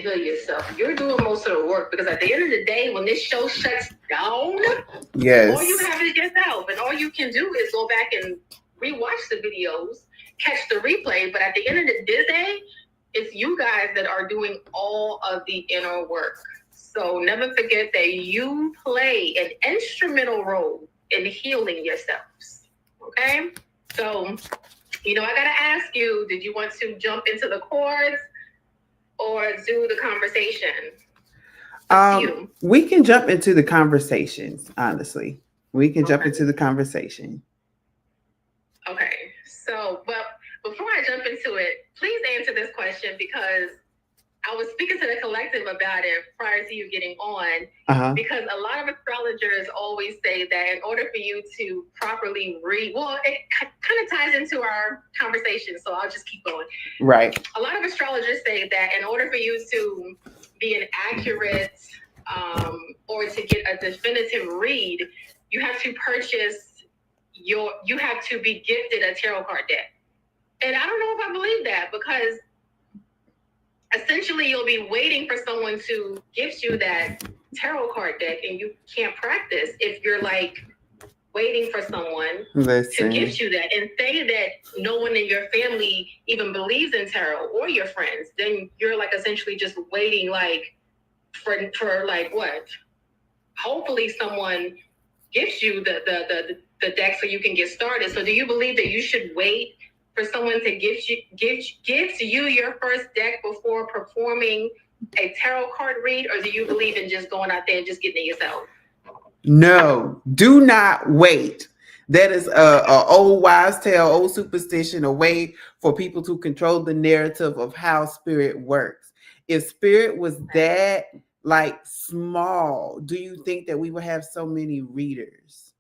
heal yourself. You're doing most of the work because at the end of the day, when this show shuts down, yes, all you have is yourself, and all you can do is go back and rewatch the videos, catch the replay. But at the end of the day, it's you guys that are doing all of the inner work. So never forget that you play an instrumental role in healing yourselves. Okay? So, I got to ask you, did you want to jump into the chords or do the conversation? We can jump into the conversations, honestly. We can jump into the conversation. Okay. So, but before I jump into it, please answer this question because I was speaking to the collective about it prior to you getting on, because a lot of astrologers always say that in order for you to properly read, well, it kind of ties into our conversation, so I'll just keep going. Right. A lot of astrologers say that in order for you to be an accurate or to get a definitive read, you have to purchase you have to be gifted a tarot card deck. And I don't know if I believe that because essentially you'll be waiting for someone to gift you that tarot card deck and you can't practice if you're like waiting for someone to gift you that, and say that no one in your family even believes in tarot or your friends, then you're like essentially just waiting like for like what? Hopefully someone gifts you the deck so you can get started. So do you believe that you should wait for someone to gift you your first deck before performing a tarot card read, or do you believe in just going out there and just getting it yourself? No, do not wait. That is a old wives' tale, old superstition, a way for people to control the narrative of how spirit works. If spirit was that like small, do you think that we would have so many readers?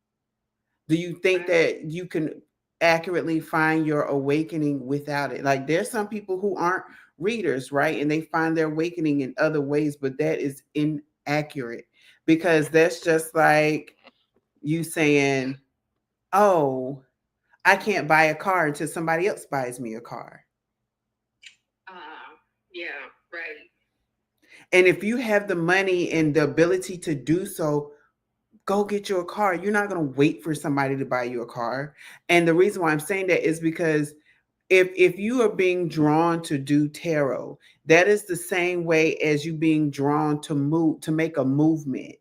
Do you think that you can accurately find your awakening without it? Like there's some people who aren't readers, right? And they find their awakening in other ways, but that is inaccurate because that's just like you saying, oh, I can't buy a car until somebody else buys me a car. Yeah, right. And if you have the money and the ability to do so, go get you a car. You're not going to wait for somebody to buy you a car. And the reason why I'm saying that is because if you are being drawn to do tarot, that is the same way as you being drawn to make a movement.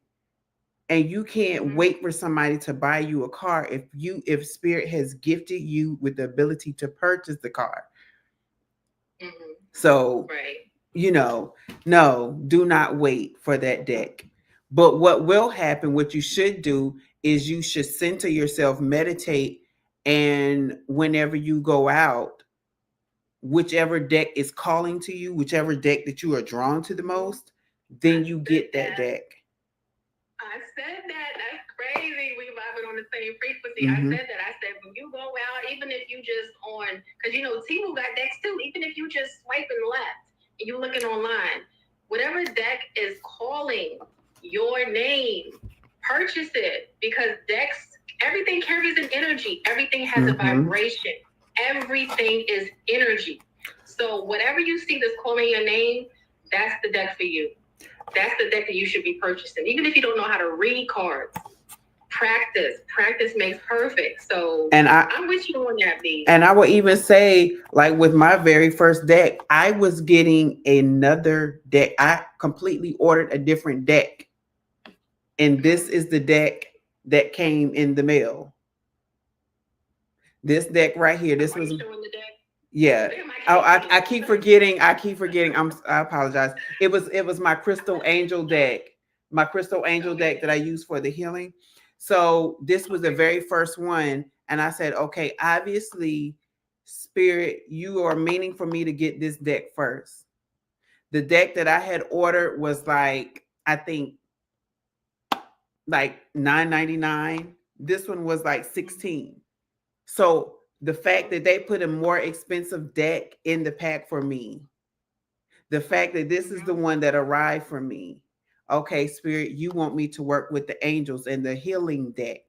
And you can't wait for somebody to buy you a car if spirit has gifted you with the ability to purchase the car. So, no, do not wait for that deck. But what will happen, what you should do is you should center yourself, meditate, and whenever you go out, whichever deck is calling to you, whichever deck that you are drawn to the most, then you get that deck. I said that. That's crazy. We vibing on the same frequency. I said that. I said when you go out, even if you just because Temu got decks too. Even if you just swiping left and you looking online, whatever deck is calling your name, purchase it, because decks, everything carries an energy. Everything has a vibration. Everything is energy. So whatever you see that's calling your name, that's the deck for you. That's the deck that you should be purchasing. Even if you don't know how to read cards, practice makes perfect. So I'm with you on that, B. And I will even say, like with my very first deck, I was getting another deck. I completely ordered a different deck. And this is the deck that came in the mail. This deck right here. This was showing the deck? Yeah. Oh, I keep forgetting. I apologize. It was my Crystal Angel deck. My Crystal Angel deck that I use for the healing. So this was the very first one. And I said, okay, obviously, Spirit, you are meaning for me to get this deck first. The deck that I had ordered was like, I think like $9.99. This one was like $16. So the fact that they put a more expensive deck in the pack for me, the fact that this is the one that arrived for me. Okay, Spirit, you want me to work with the angels and the healing deck,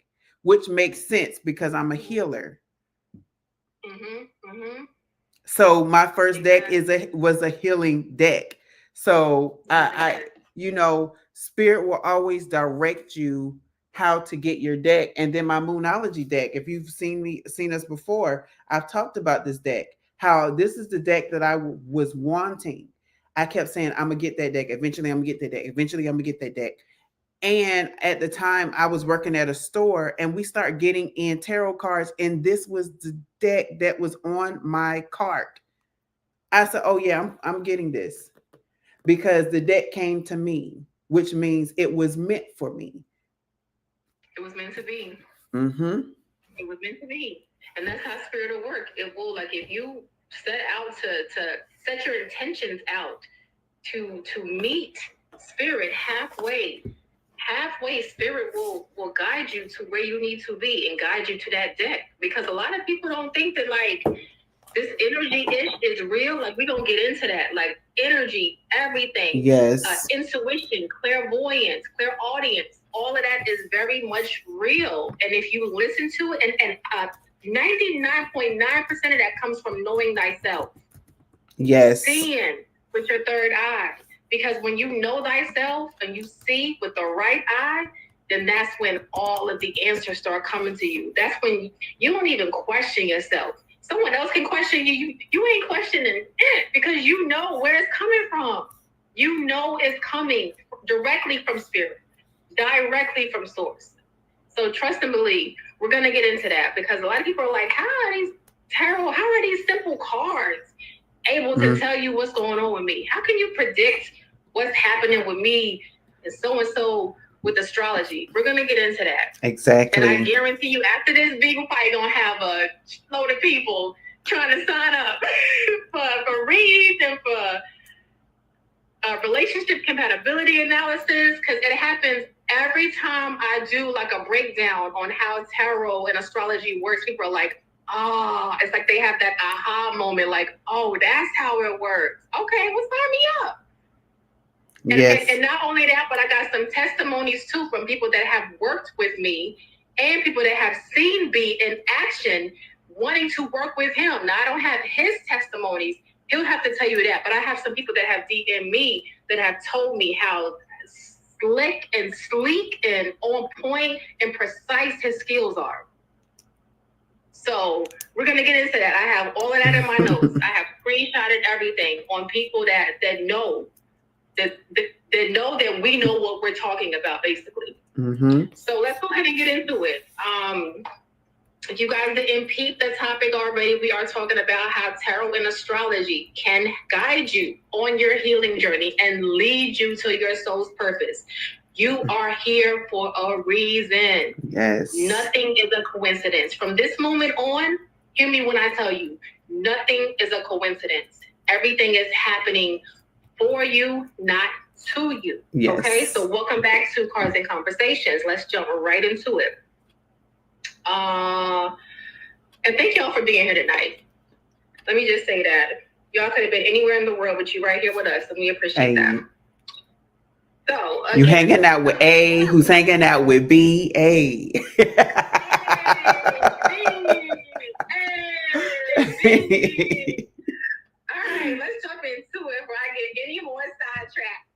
which makes sense because I'm a healer. So my first deck was a healing deck. So spirit will always direct you how to get your deck. And then my Moonology deck, if you've seen us before, I've talked about this deck, how this is the deck that I was wanting. I kept saying, I'm gonna get that deck. Eventually I'm gonna get that deck. Eventually I'm gonna get that deck. And at the time I was working at a store and we start getting in tarot cards, and this was the deck that was on my cart. I said, oh yeah, I'm getting this, because the deck came to me, which means it was meant for me. It was meant to be. Mm-hmm. It was meant to be. And that's how spirit will work. It will, like, if you set out to set your intentions out to meet spirit halfway, spirit will guide you to where you need to be and guide you to that deck. Because a lot of people don't think that, like, this energy-ish is real. Like, we don't get into that. Like, energy, everything. Yes. Intuition, clairvoyance, clairaudience, all of that is very much real. And if you listen to it, and 99.9% of that comes from knowing thyself. Yes. Seeing with your third eye. Because when you know thyself and you see with the right eye, then that's when all of the answers start coming to you. That's when you don't even question yourself. Someone else can question you. You ain't questioning it, because you know where it's coming from. You know it's coming directly from spirit, directly from source. So trust and believe. We're going to get into that, because a lot of people are like, how are these tarot, how are these simple cards able to tell you what's going on with me? How can you predict what's happening with me and so with astrology? We're going to get into that. Exactly. And I guarantee you, after this, we're probably going to have a load of people trying to sign up for reads and for relationship compatibility analysis, because it happens every time I do like a breakdown on how tarot and astrology works. People are like, oh, it's like they have that aha moment, like, oh, that's how it works. Okay, well, sign me up. Yes. And not only that, but I got some testimonies too from people that have worked with me and people that have seen me in action wanting to work with him. Now, I don't have his testimonies. He'll have to tell you that. But I have some people that have DM'd me that have told me how slick and sleek and on point and precise his skills are. So we're going to get into that. I have all of that in my notes. I have screenshotted everything on people that know. That know that we know what we're talking about, basically. Mm-hmm. So let's go ahead and get into it. If you guys didn't peep the topic already, we are talking about how tarot and astrology can guide you on your healing journey and lead you to your soul's purpose. You are here for a reason. Yes. Nothing is a coincidence. From this moment on, hear me when I tell you, nothing is a coincidence. Everything is happening for you, not to you. Yes. Okay, so welcome back to Cards and Conversations. Let's jump right into it. And thank y'all for being here tonight. Let me just say that y'all could have been anywhere in the world, but you right here with us, and we appreciate that. So you hanging out with A, who's hanging out with B, A. All right, let's jump into it before I get any more sidetracked.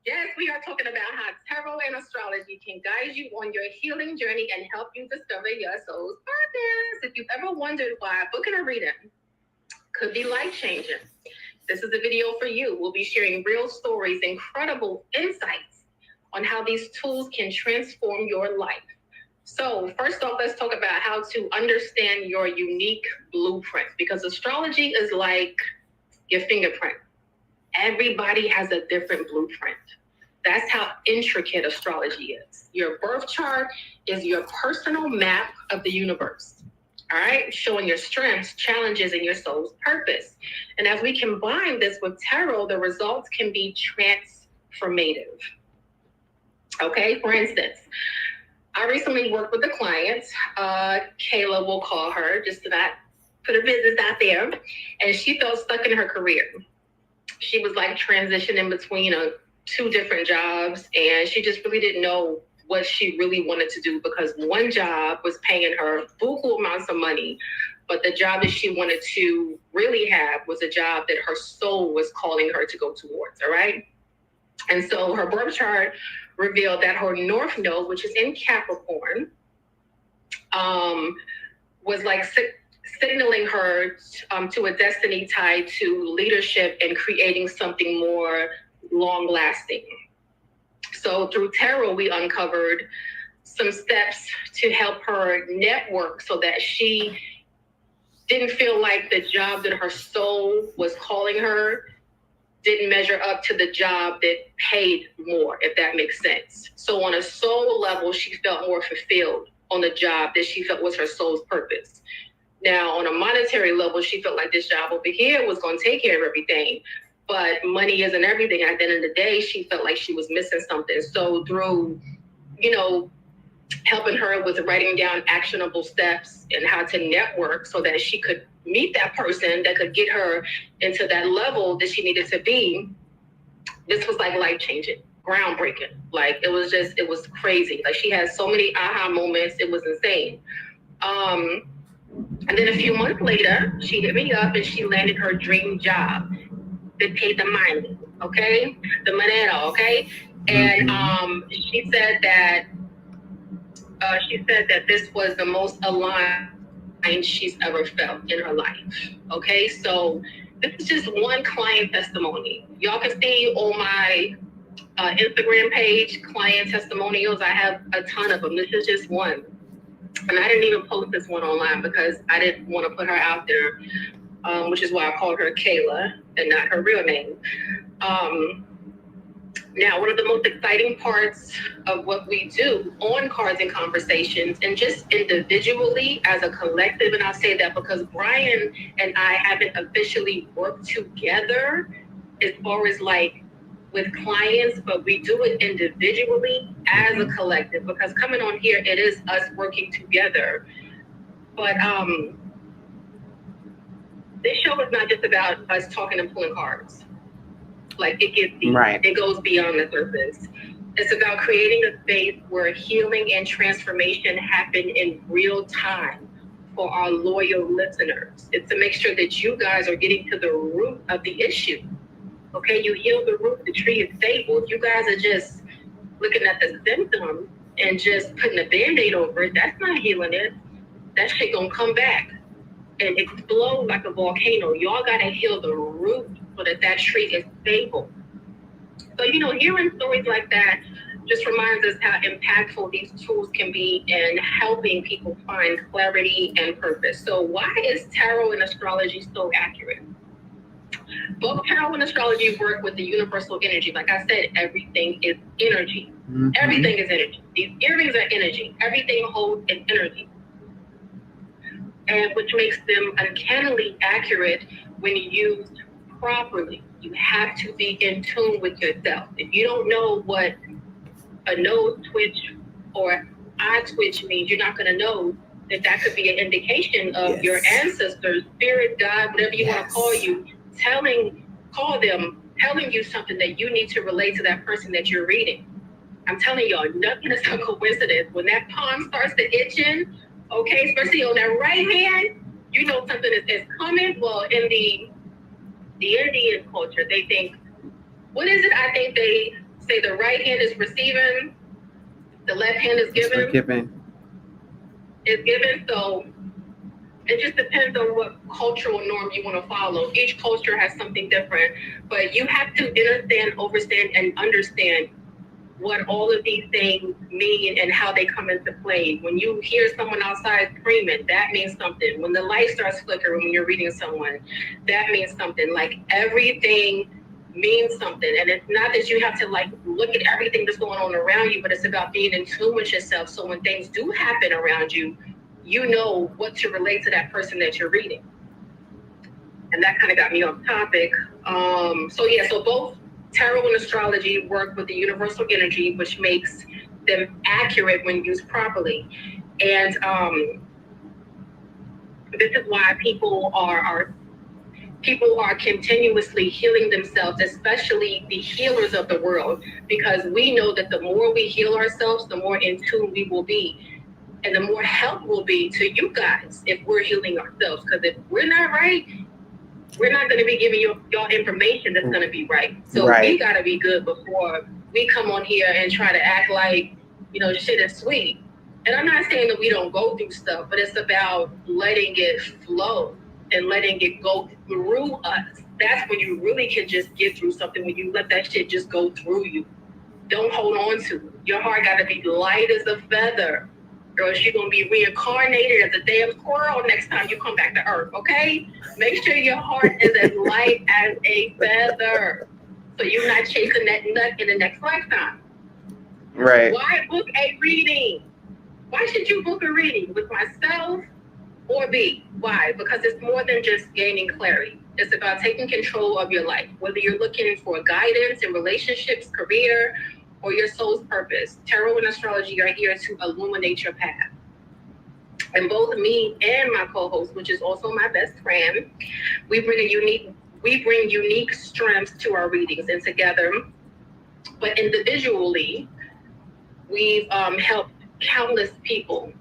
Yes, we are talking about how tarot and astrology can guide you on your healing journey and help you discover your soul's purpose. If you've ever wondered why booking a reading could be life-changing, this is a video for you. We'll be sharing real stories, incredible insights on how these tools can transform your life. So first off, let's talk about how to understand your unique blueprint, because astrology is like your fingerprint. Everybody has a different blueprint. That's how intricate astrology is. Your birth chart is your personal map of the universe. All right, showing your strengths, challenges, and your soul's purpose. And as we combine this with tarot, the results can be transformative. Okay, for instance, I recently worked with a client, Kayla, we'll call her, just to not put her business out there, and she felt stuck in her career. She was like transitioning between two different jobs, and she just really didn't know what she really wanted to do, because one job was paying her buku amounts of money, But the job that she wanted to really have was a job that her soul was calling her to go towards, all right? And so her birth chart revealed that her North Node, which is in Capricorn, was like signaling her to a destiny tied to leadership and creating something more long-lasting. So through tarot, we uncovered some steps to help her network so that she didn't feel like the job that her soul was calling her didn't measure up to the job that paid more, if that makes sense. So on a soul level, she felt more fulfilled on the job that she felt was her soul's purpose. Now, on a monetary level, she felt like this job over here was going to take care of everything. But money isn't everything. At the end of the day, she felt like she was missing something. So through, helping her with writing down actionable steps and how to network so that she could meet that person that could get her into that level that she needed to be, this was like life-changing, groundbreaking. Like it was crazy. Like she had so many aha moments. It was insane. And then a few months later, she hit me up and she landed her dream job that paid the money, okay? The monero, okay? And she said that this was the most aligned she's ever felt in her life, okay? So this is just one client testimony. Y'all can see on my Instagram page, client testimonials. I have a ton of them. This is just one. And I didn't even post this one online because I didn't want to put her out there, which is why I called her Kayla and not her real name. Now, one of the most exciting parts of what we do on Cards and Conversations, and just individually as a collective, and I'll say that because Brian and I haven't officially worked together as far as like with clients, but we do it individually as a collective, because coming on here, it is us working together. But this show is not just about us talking and pulling cards. Like it gets deep. Right. It goes beyond the surface. It's about creating a space where healing and transformation happen in real time for our loyal listeners. It's to make sure that you guys are getting to the root of the issue. Okay, you heal the root, the tree is stable. If you guys are just looking at the symptom and just putting a Band-Aid over it, that's not healing it. That shit gonna come back and explode like a volcano. Y'all gotta heal the root so that tree is stable. So, hearing stories like that just reminds us how impactful these tools can be in helping people find clarity and purpose. So why is tarot and astrology so accurate? Both tarot and astrology work with the universal energy. Like I said, everything is energy. Mm-hmm. Everything is energy. These earrings are energy. Everything holds an energy. And which makes them uncannily accurate when used properly. You have to be in tune with yourself. If you don't know what a nose twitch or eye twitch means, you're not going to know that could be an indication of your ancestors, spirit, God, whatever you want to call you, telling you something that you need to relate to that person that you're reading. I'm telling y'all, nothing is a coincidence. When that palm starts to itching, okay, especially on that right hand, you know something is coming. Well, in the Indian culture, they think, what is it? I think they say the right hand is receiving, the left hand is giving. It's given. So it just depends on what cultural norm you want to follow. Each culture has something different, but you have to understand, and understand what all of these things mean and how they come into play. When you hear someone outside screaming, that means something. When the light starts flickering when you're reading someone, that means something. Like everything means something. And it's not that you have to like look at everything that's going on around you, but it's about being in tune with yourself. So when things do happen around you, you know what to relate to that person that you're reading. And that kind of got me off topic. So both tarot and astrology work with the universal energy, which makes them accurate when used properly. And this is why people are continuously healing themselves, especially the healers of the world, because we know that the more we heal ourselves, the more in tune we will be. and the more help will be to you guys if we're healing ourselves. Because if we're not right, we're not going to be giving y'all information that's going to be right. So we got to be good before we come on here and try to act like, shit is sweet. And I'm not saying that we don't go through stuff, but it's about letting it flow and letting it go through us. That's when you really can just get through something, when you let that shit just go through you. Don't hold on to it. Your heart got to be light as a feather, or else you're going to be reincarnated as a damn squirrel next time you come back to Earth, okay? Make sure your heart is as light as a feather, so you're not chasing that nut in the next lifetime. Right. Why book a reading? Why should you book a reading with myself or B? Why? Because it's more than just gaining clarity. It's about taking control of your life, whether you're looking for guidance in relationships, career, or your soul's purpose. Tarot and astrology are here to illuminate your path. And both me and my co-host, which is also my best friend, we bring unique strengths to our readings. And together, but individually, we've helped countless people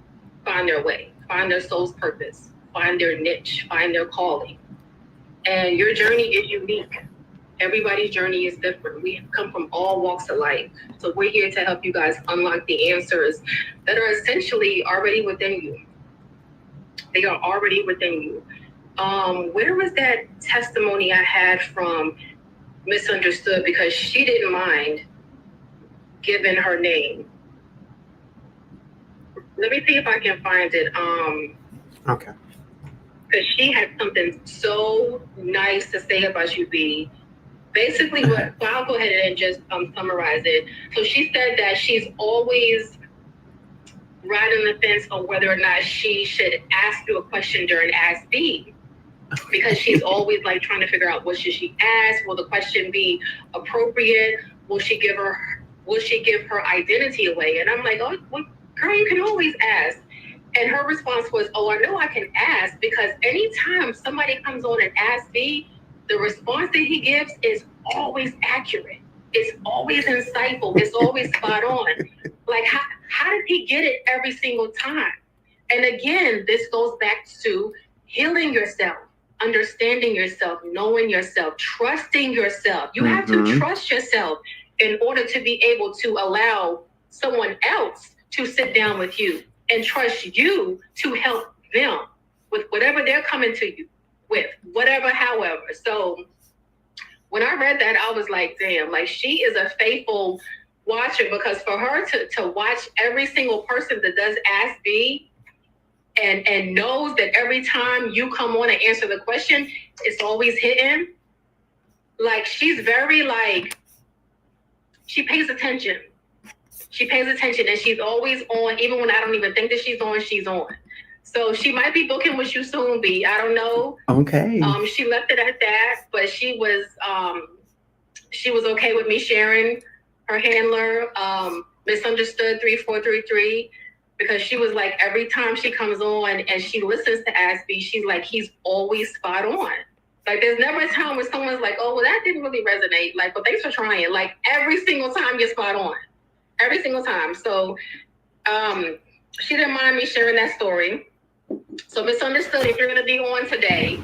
find their way, find their soul's purpose, find their niche, find their calling. And your journey is unique. Everybody's journey is different. We come from all walks of life. So we're here to help you guys unlock the answers that are essentially already within you. They are already within you. Where was that testimony I had from Misunderstood? Because she didn't mind giving her name. Let me see if I can find it. Okay. Because she had something so nice to say about you, B. Basically, I'll go ahead and just summarize it. So she said that she's always riding the fence on whether or not she should ask you a question during Ask B, because she's always like trying to figure out, what should she ask? Will the question be appropriate? Will she give her identity away? And I'm like, oh, well, girl, you can always ask. And her response was, oh, I know I can ask, because anytime somebody comes on and asks me, the response that he gives is always accurate. It's always insightful. It's always spot on. Like, how did he get it every single time? And again, this goes back to healing yourself, understanding yourself, knowing yourself, trusting yourself. You have to trust yourself in order to be able to allow someone else to sit down with you and trust you to help them with whatever they're coming to you with, whatever, however. So when I read that, I was like, damn, like, she is a faithful watcher, because for her to watch every single person that does Ask B and knows that every time you come on and answer the question, it's always hitting. Like, she's very, like, she pays attention. She pays attention, and she's always on, even when I don't even think that she's on, she's on. So she might be booking with you soon, B. I don't know. Okay. She left it at that, but she was okay with me sharing her handler, Misunderstood 3433, because she was like, every time she comes on and she listens to Ask B, she's like, he's always spot on. Like, there's never a time where someone's like, oh, well, that didn't really resonate. Like, but thanks for trying. Like, every single time you're spot on. Every single time. So she didn't mind me sharing that story. So Misunderstood, if you're going to be on today,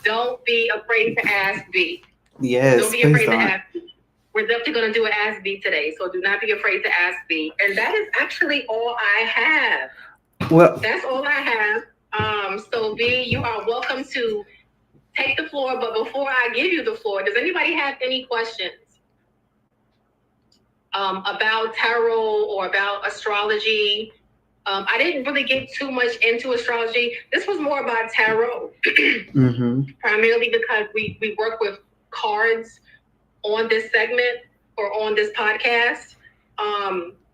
don't be afraid to Ask B. Yes, don't be afraid to ask B. We're definitely going to do an Ask B today, so do not be afraid to Ask B. And that is actually all I have. Well, that's all I have. So B, you are welcome to take the floor. But before I give you the floor, does anybody have any questions about tarot or about astrology? I didn't really get too much into astrology. This was more about tarot, primarily because we work with cards on this segment or on this podcast.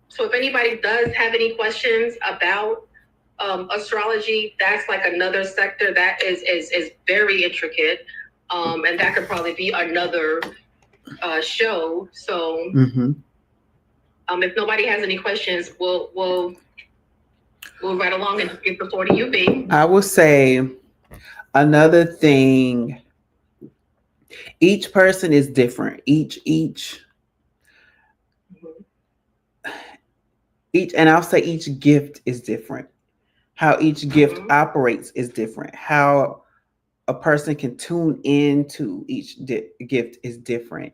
So if anybody does have any questions about astrology, that's like another sector that is very intricate, and that could probably be another show. So if nobody has any questions, we'll right along and give the floor to you, B. I will say another thing. Each person is different. Each, and I'll say each gift is different. How each gift Mhm. operates is different. How a person can tune into each gift is different.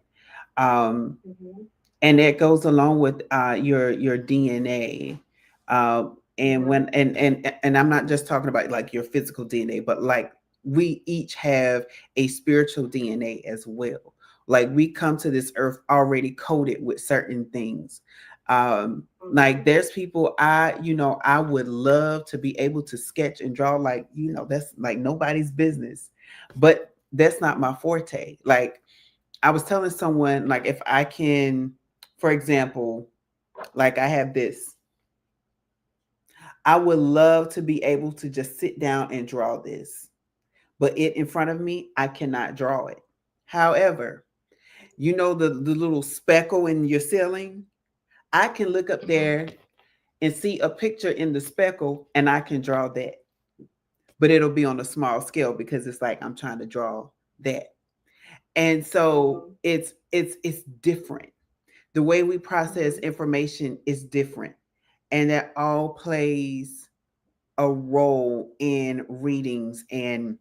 Um, Mhm. and it goes along with your DNA. And Mhm. when and I'm not just talking about like your physical DNA, but like we each have a spiritual DNA as well. Like we come to this earth already coded with certain things. Like Mhm. there's people I would love to be able to sketch and draw, like that's like nobody's business, but that's not my forte. Like I was telling someone, like, if I can, for example, like I have this, I would love to be able to just sit down and draw this, but it in front of me, I cannot draw it. However, the little speckle in your ceiling, I can look up Mhm. there and see a picture in the speckle and I can draw that. But it'll be on a small scale because it's like I'm trying to draw that. And so Mhm. it's different. The way we process Mhm. information is different, and that all plays a role in readings, and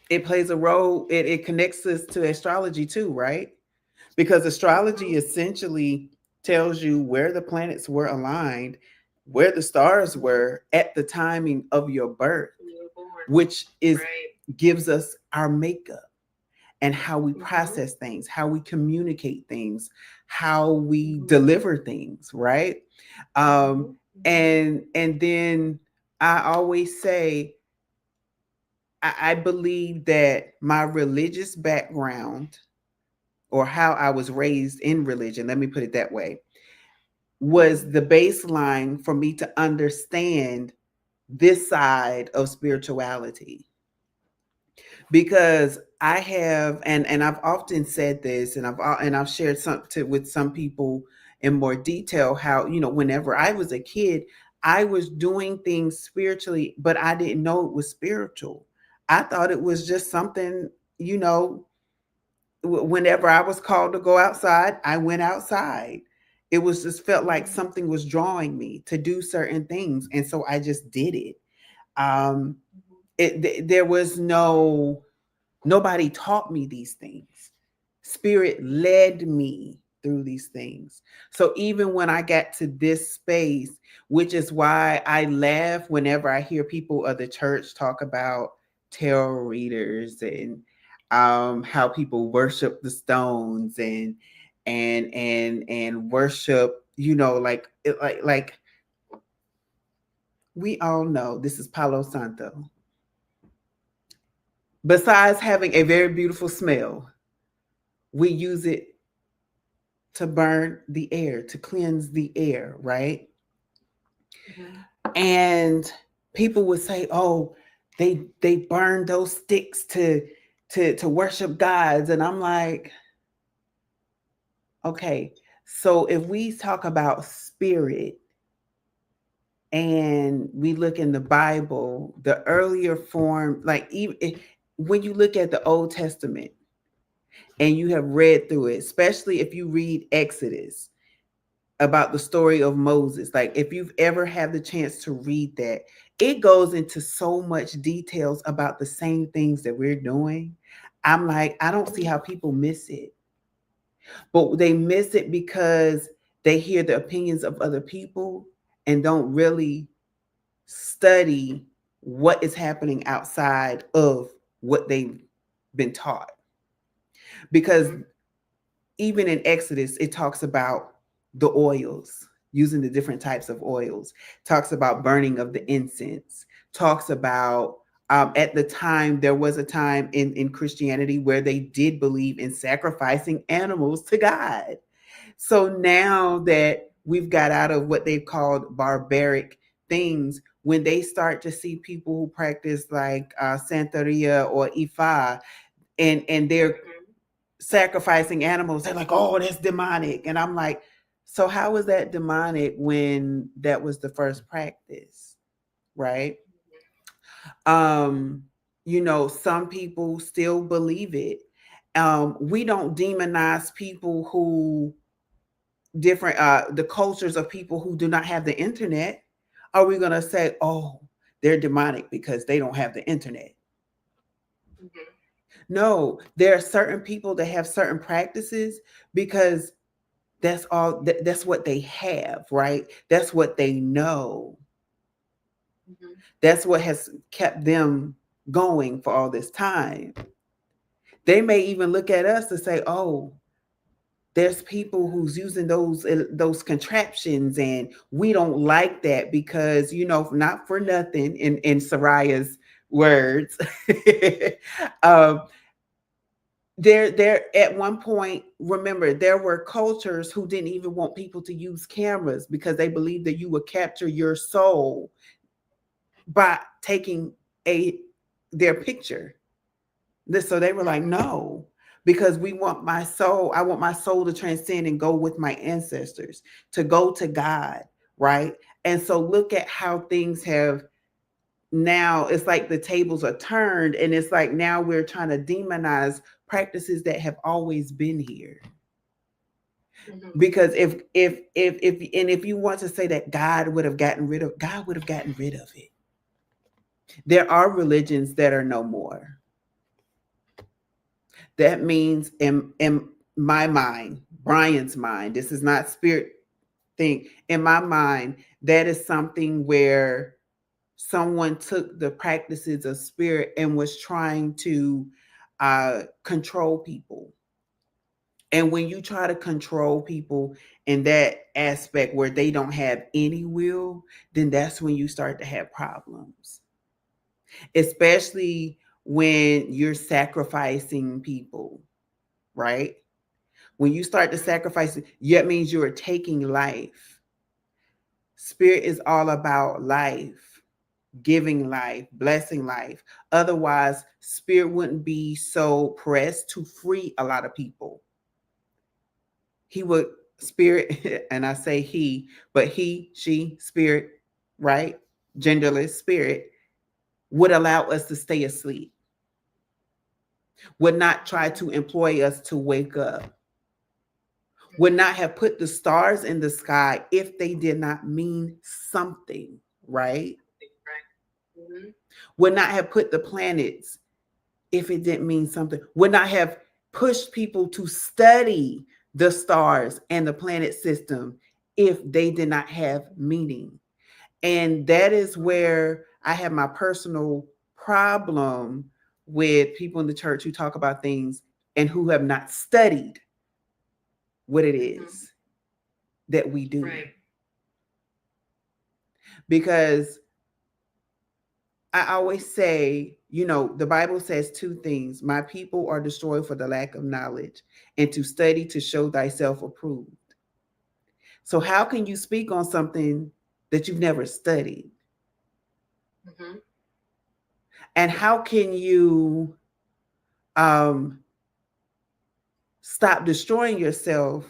it plays a role, it connects us to astrology too, right? Because astrology Mhm. essentially tells you where the planets were aligned, where the stars Mhm. were at the timing of your birth, You were born. which is Right. gives us our makeup and how we Mhm. process things, how we communicate things, how we Mhm. deliver things, right? Um, Mhm. Mhm. and then I always say I believe that my religious background, or how I was raised in religion, let me put it that way, was Mhm. the baseline for me to understand this side of spirituality. Because I have, and I've often said this, and I've shared with some people in more detail, how whenever I was a kid, I was doing things spiritually, but I didn't know it was spiritual. I thought it was just something, you know whenever I was called to go outside, I went outside. It was just felt like Mhm. something was drawing me to do certain things, and so I just did it. um Mhm. there was nobody taught me these things. Spirit led me through these things. So even when I got to this space, which is why I laugh whenever I hear people of the church talk about tarot readers, and how people worship the stones, and worship, like we all know this is Palo Santo. Besides having a very beautiful smell, we use it to burn the air, to cleanse the air, right? Mhm. And people would say, "Oh, they burn those sticks to worship gods," and I'm like, okay. So if we talk about spirit and we look in the Bible, the earlier form, like when you look at the Old Testament and you have read through it, especially if you read Exodus, about the story of Moses. Like if you've ever had the chance to read that, it goes into so much details about the same things that we're doing. I'm like, I don't see how people miss it. But they miss it because they hear the opinions of other people and don't really study what is happening outside of what they've been taught. Because Mhm. even in Exodus, it talks about the oils, using the different types of oils, talks about burning of the incense, talks about at the time, there was a time in Christianity where they did believe in sacrificing animals to God. So now that we've got out of what they've called barbaric things, when they start to see people who practice like Santeria or Ifa, and they're Mhm. sacrificing animals, they're like, oh, that's demonic. And I'm like, so how is that demonic when that was the first practice? Right. um some people still believe it. We don't demonize people who different the cultures of people who do not have the internet. Are we going to say, oh, they're demonic because they don't have the internet? Mhm. No, there are certain people that have certain practices because that's all that's what they have, right? That's what they know. Mhm. That's what has kept them going for all this time. They may even look at us and say, "Oh, there's people who's using those contraptions, and we don't like that because not for nothing." In Saraya's words, um, there at one point, remember, there were cultures who didn't even want people to use cameras because they believed that you would capture your soul by taking a their picture. So they were like, no, because we want my soul. I want my soul to transcend and go with my ancestors, to go to God, right? And so look at how things have now. It's like the tables are turned, and it's like now we're trying to demonize practices that have always been here. Mhm. Because if you want to say that God would have gotten rid of, God would have gotten rid of it. There are religions that are no more. That means in my mind, Brian's mind, this is not spirit thing. In my mind, that is something where someone took the practices of spirit and was trying to control people. And when you try to control people in that aspect where they don't have any will, then that's when you start to have problems, especially when you're sacrificing people, right? When you start to sacrifice, that means you are taking life. Spirit is all about life, giving life, blessing life. Otherwise, spirit wouldn't be so pressed to free a lot of people. He would, spirit, and I say he, but he, she, spirit, right? Genderless spirit would allow us to stay asleep, would not try to employ us to wake up, would not have put the stars in the sky if they did not mean something, right? Right. Mhm. Would not have put the planets if it didn't mean something, would not have pushed people to study the stars and the planet system if they did not have meaning. And that is where I have my personal problem with people in the church who talk about things and who have not studied what it Mhm. is that we do. Right. Because I always say, the Bible says two things: my people are destroyed for the lack of knowledge, and to study to show thyself approved. So, how can you speak on something that you've never studied? Mhm. And how can you um, stop destroying yourself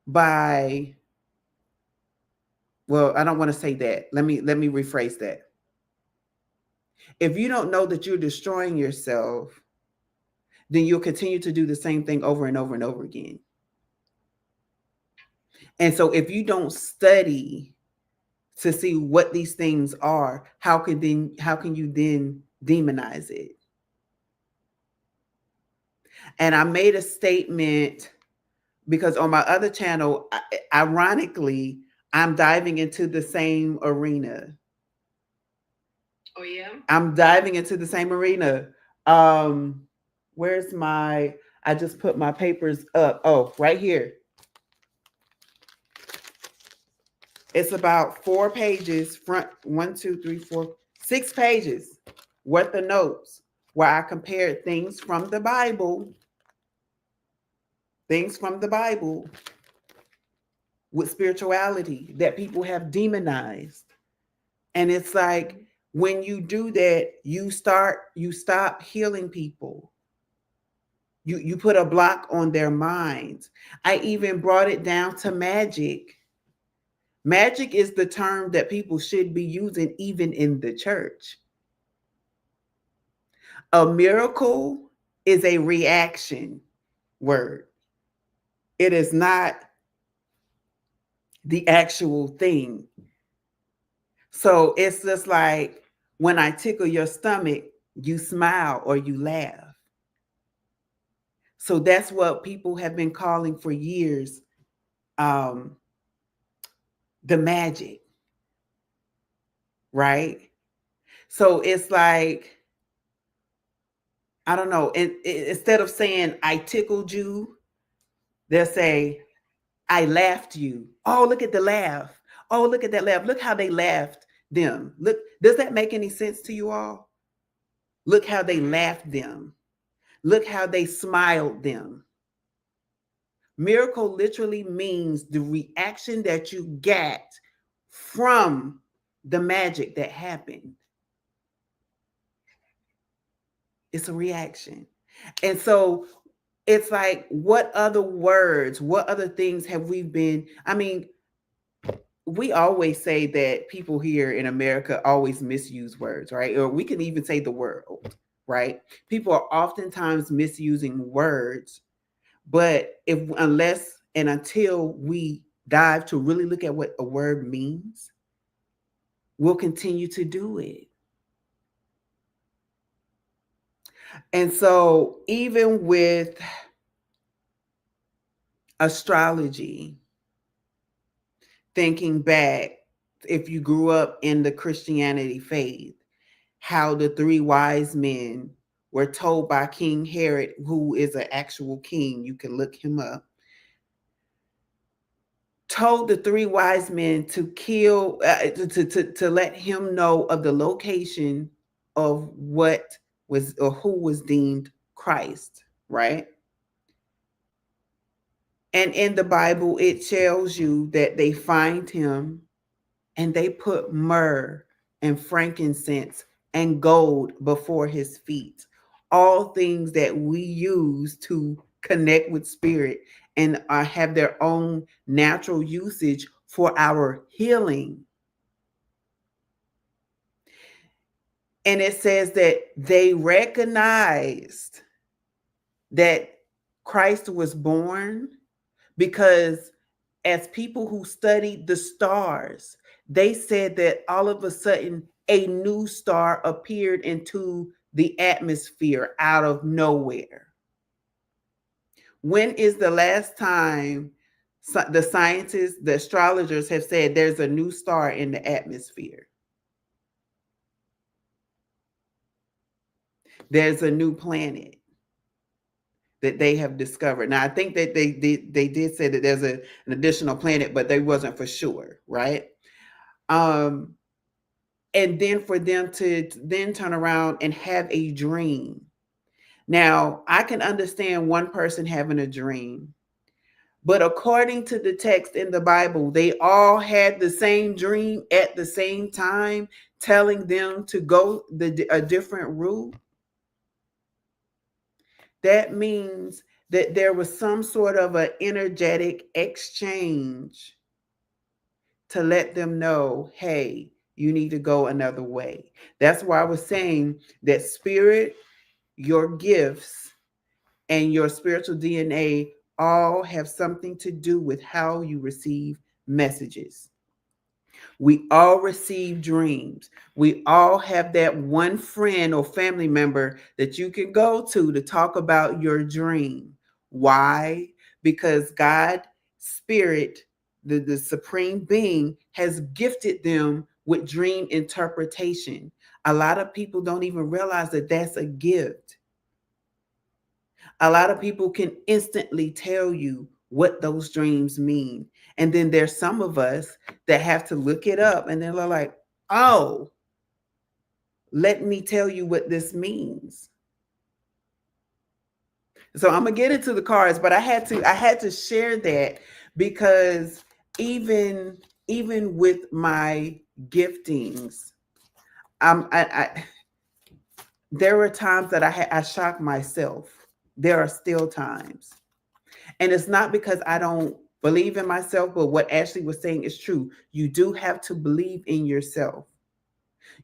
by, well, I don't want to say that. Let me rephrase that. If you don't know that you're destroying yourself, then you'll continue to do the same thing over and over and over again. And so if you don't study to see what these things are, how can you then demonize it? And I made a statement because on my other channel, ironically, I'm diving into the same arena. Oh yeah. I'm diving into the same arena. Um, where's my? I just put my papers up. Oh, right here. It's about 4 pages, front 1, 2, 3, 4, 6 pages worth of notes where I compared things from the Bible with spirituality that people have demonized. And it's like when you do that, you stop healing people. You put a block on their minds. I even brought it down to magic. Magic is the term that people should be using even in the church. A miracle is a reaction word. It is not the actual thing. So it's just like when I tickle your stomach, you smile or you laugh. So that's what people have been calling for years, um, the magic, right? So it's like, I don't know. Instead of saying I tickled you, they'll say I laughed you. Oh, look at the laugh. Oh, look at that laugh. Look how they laughed them. Look, does that make any sense to you all? Look how they laughed them. Look how they smiled them. Miracle literally means the reaction that you get from the magic that happened. It's a reaction. And so it's like, what other words, what other things have we been? I mean, we always say that people here in America always misuse words, right? Or we can even say the world, right? People are oftentimes misusing words, but if unless and until we dive to really look at what a word means, we'll continue to do it. And so even with astrology, thinking back, if you grew up in the Christianity faith, how the three wise men were told by King Herod, who is an actual king, you can look him up, told the three wise men to kill, to let him know of the location of what was or who was deemed Christ, right? And in the Bible, it tells you that they find him and they put myrrh and frankincense and gold before his feet. All things that we use to connect with spirit and have their own natural usage for our healing. And it says that they recognized that Christ was born because as people who studied the stars, they said that all of a sudden a new star appeared into the atmosphere out of nowhere. When is the last time the scientists, the astrologers have said there's a new star in the atmosphere? There's a new planet that they have discovered. Now, I think that they did say that there's an additional planet, but they wasn't for sure, right? And then for them to then turn around and have a dream. Now, I can understand one person having a dream, but according to the text in the Bible, they all had the same dream at the same time, telling them to go a different route. That means that there was some sort of an energetic exchange to let them know, hey, you need to go another way. That's why I was saying that spirit, your gifts, and your spiritual DNA all have something to do with how you receive messages. We all receive dreams. We all have that one friend or family member that you can go to talk about your dream. Why? Because God, Spirit, the supreme being, has gifted them with dream interpretation. A lot of people don't even realize that that's a gift. A lot of people can instantly tell you what those dreams mean. And then there's some of us that have to look it up and they're like, oh, let me tell you what this means. So I'm gonna get into the cards, but I had to share that because even with my giftings, there were times that I shocked myself. There are still times. And it's not because I don't believe in myself, but what Ashley was saying is true. You do have to believe in yourself.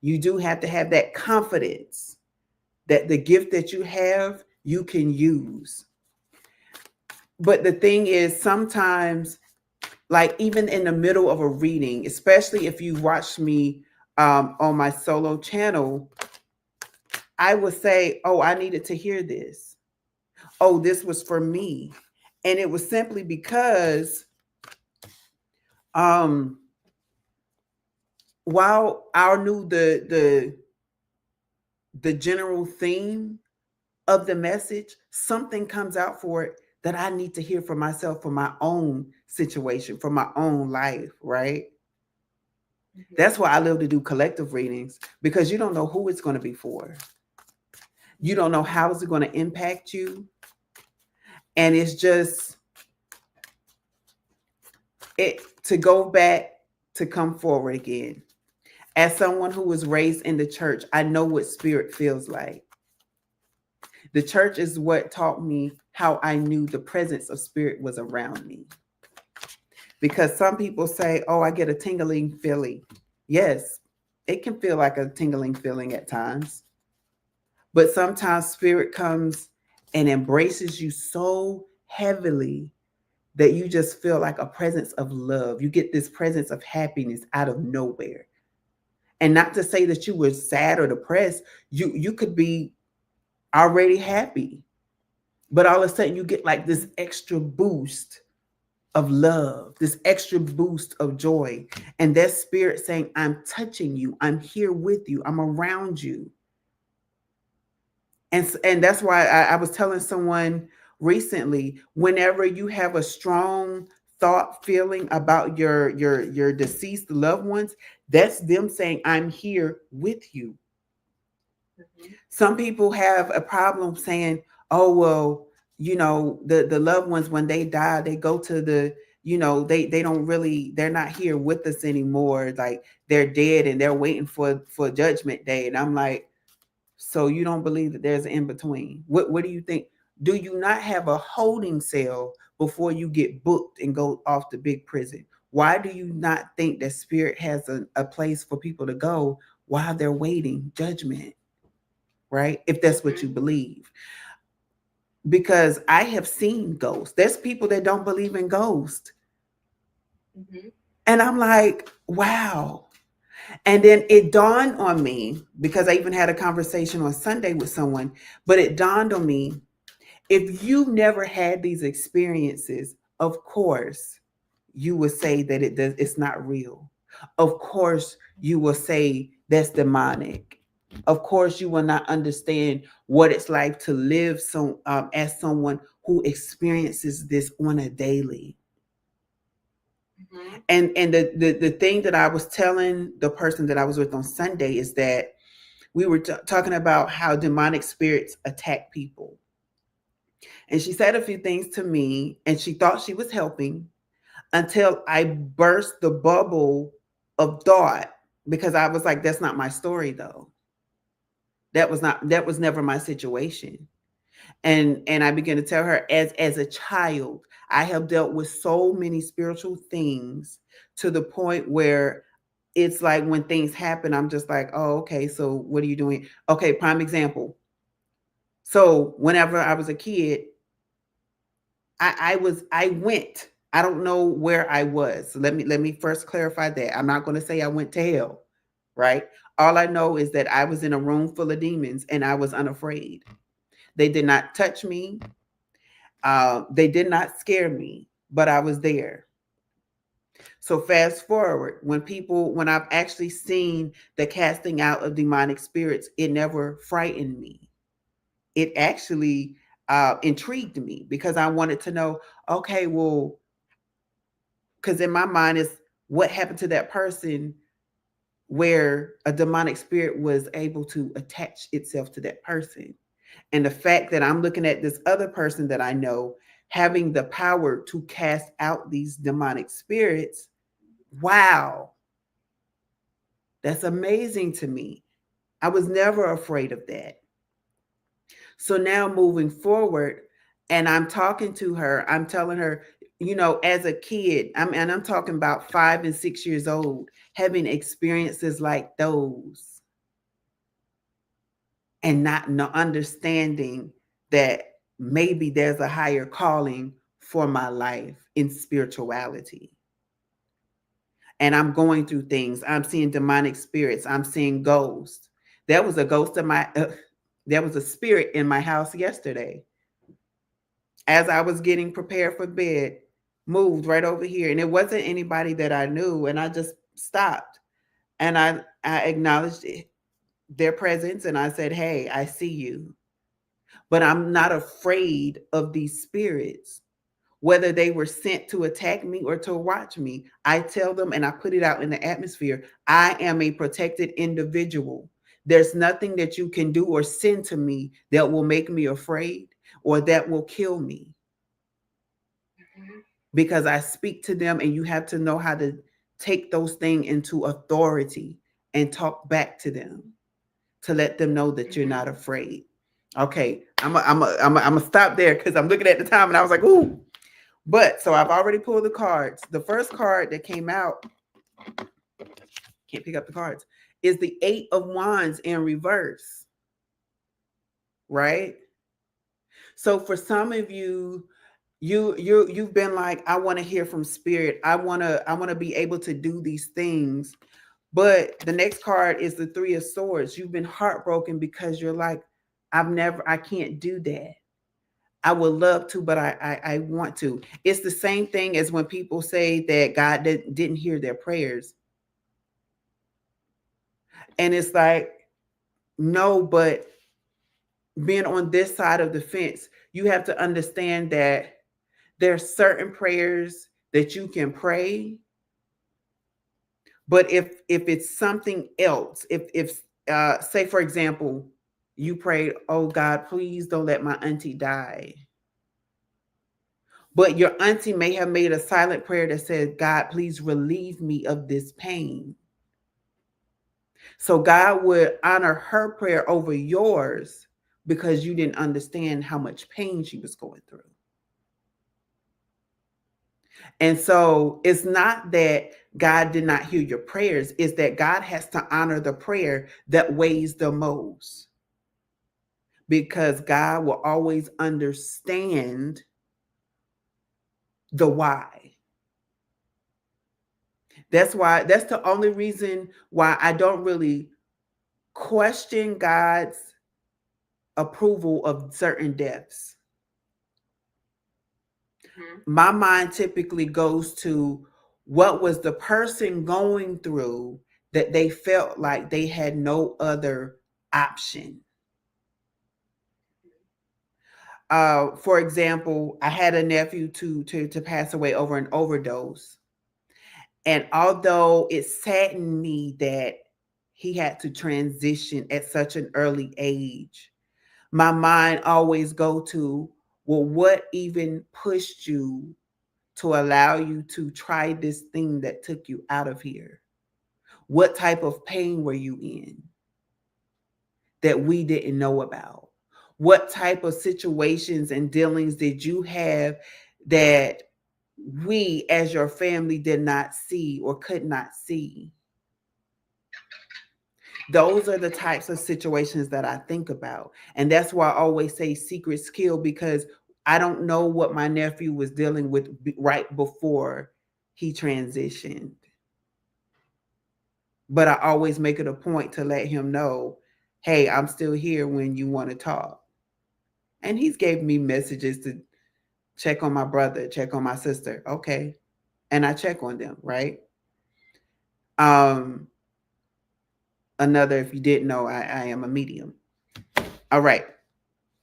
You do have to have that confidence that the gift that you have, you can use. But the thing is, sometimes, like even in the middle of a reading, especially if you watch me on my solo channel, I would say, oh, I needed to hear this. Oh, this was for me. And it was simply because while I knew the general theme of the message, something comes out for it that I need to hear for myself, for my own situation, for my own life, right? Mm-hmm. That's why I love to do collective readings, because you don't know who it's going to be for. You don't know how is it going to impact you. And it's just it to go back to come forward again. As someone who was raised in the church, I know what spirit feels like. The church is what taught me how I knew the presence of spirit was around me. Because some people say, oh, I get a tingling feeling. Yes, it can feel like a tingling feeling at times. But sometimes spirit comes and embraces you so heavily that you just feel like a presence of love. You get this presence of happiness out of nowhere. And not to say that you were sad or depressed, you could be already happy. But all of a sudden you get like this extra boost of love, this extra boost of joy. And that spirit saying, I'm touching you. I'm here with you. I'm around you. And that's why I was telling someone recently, whenever you have a strong thought feeling about your deceased loved ones, that's them saying, I'm here with you. Mm-hmm. Some people have a problem saying, oh, well, the loved ones, when they die, they go to the, they don't really, they're not here with us anymore. Like they're dead and they're waiting for Judgment Day. And I'm like, so you don't believe that there's an in-between? What do you think? Do you not have a holding cell before you get booked and go off to big prison? Why do you not think that spirit has a place for people to go while they're waiting judgment? Right? If that's what you believe. Because I have seen ghosts. There's people that don't believe in ghosts. Mm-hmm. And I'm like, wow. And then it dawned on me, because I even had a conversation on Sunday with someone, but it dawned on me, if you never had these experiences, of course, you would say that it's not real. Of course, you will say that's demonic. Of course, you will not understand what it's like to live as someone who experiences this on a daily. Mm-hmm. And the thing that I was telling the person that I was with on Sunday is that we were talking about how demonic spirits attack people. And she said a few things to me, and she thought she was helping until I burst the bubble of thought, because I was like, that's not my story though. That was never my situation. And I began to tell her, as a child, I have dealt with so many spiritual things to the point where it's like when things happen, I'm just like, oh, okay, so what are you doing? Okay, prime example. So whenever I was a kid, I went. I don't know where I was. So let me first clarify that. I'm not going to say I went to hell, right? All I know is that I was in a room full of demons and I was unafraid. They did not touch me. They did not scare me, but I was there. So fast forward, when I've actually seen the casting out of demonic spirits, it never frightened me. It actually intrigued me, because I wanted to know, okay, well, because in my mind is what happened to that person where a demonic spirit was able to attach itself to that person. And the fact that I'm looking at this other person that I know having the power to cast out these demonic spirits, wow, that's amazing to me. I was never afraid of that. So now moving forward, and I'm talking to her, I'm telling her, as a kid, I'm talking about 5 and 6 years old, having experiences like those and not understanding that maybe there's a higher calling for my life in spirituality. and I'm going through things. I'm seeing demonic spirits. I'm seeing ghosts. There was a ghost in my, there was a spirit in my house yesterday. As I was getting prepared for bed, moved right over here. And it wasn't anybody that I knew. And I just stopped and I acknowledged their presence and I said, hey, I see you. But I'm not afraid of these spirits, whether they were sent to attack me or to watch me. I tell them and I put it out in the atmosphere. I am a protected individual. There's nothing that you can do or send to me that will make me afraid or that will kill me. Because I speak to them, and you have to know how to take those things into authority and talk back to them to let them know that you're not afraid. Okay, I'm gonna stop there because I'm looking at the time and I was like, ooh. But so I've already pulled the cards. The first card that came out, can't pick up the cards, is the 8 of Wands in reverse. Right? So for some of you, you've been like, I want to hear from spirit. I want to be able to do these things. But the next card is the 3 of Swords. You've been heartbroken because you're like, I can't do that. I would love to, but I want to. It's the same thing as when people say that God didn't hear their prayers. And it's like, no, but being on this side of the fence, you have to understand that there's certain prayers that you can pray. But if it's something else, if say for example, you prayed, oh God, please don't let my auntie die. But your auntie may have made a silent prayer that said, God, please relieve me of this pain. So God would honor her prayer over yours because you didn't understand how much pain she was going through. And so it's not that God did not hear your prayers, it's that God has to honor the prayer that weighs the most. Because God will always understand the why. That's the only reason why I don't really question God's approval of certain deaths. My mind typically goes to what was the person going through that they felt like they had no other option. For example, I had a nephew to pass away over an overdose. And although it saddened me that he had to transition at such an early age, my mind always go to, well, what even pushed you to allow you to try this thing that took you out of here? What type of pain were you in that we didn't know about? What type of situations and dealings did you have that we as your family did not see or could not see? Those are the types of situations that I think about. And that's why I always say secrets kill, because I don't know what my nephew was dealing with right before he transitioned. But I always make it a point to let him know, hey, I'm still here when you want to talk. And he's gave me messages to check on my brother, check on my sister. Okay. And I check on them, right? Another, if you didn't know, I am a medium. All right.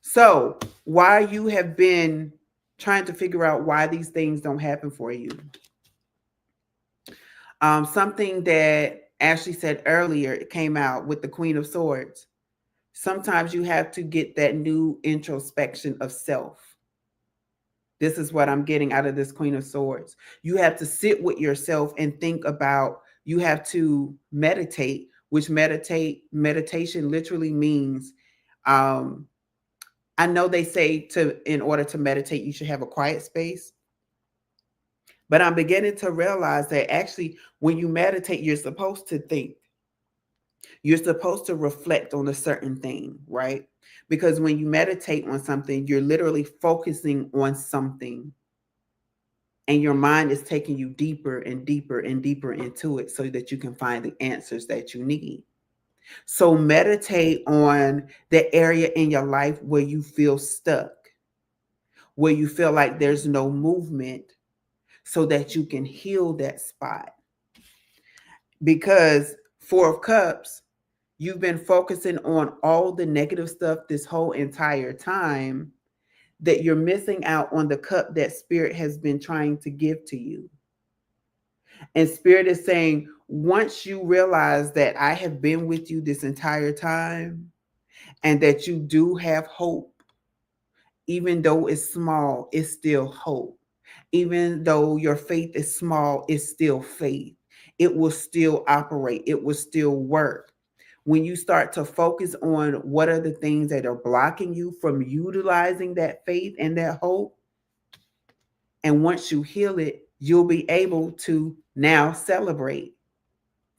So why you have been trying to figure out why these things don't happen for you. Something that Ashley said earlier, it came out with the Queen of Swords. Sometimes you have to get that new introspection of self. This is what I'm getting out of this Queen of Swords. You have to sit with yourself and think about, you have to meditate, which meditation literally means, I know they say in order to meditate, you should have a quiet space. But I'm beginning to realize that actually when you meditate, you're supposed to think. You're supposed to reflect on a certain thing, right? Because when you meditate on something, you're literally focusing on something. And your mind is taking you deeper and deeper and deeper into it so that you can find the answers that you need. So meditate on the area in your life where you feel stuck, where you feel like there's no movement, so that you can heal that spot. Because Four of Cups, you've been focusing on all the negative stuff this whole entire time, that you're missing out on the cup that Spirit has been trying to give to you. And Spirit is saying, once you realize that I have been with you this entire time and that you do have hope, even though it's small, it's still hope. Even though your faith is small, it's still faith. It will still operate, it will still work. When you start to focus on what are the things that are blocking you from utilizing that faith and that hope, and once you heal it, you'll be able to now celebrate.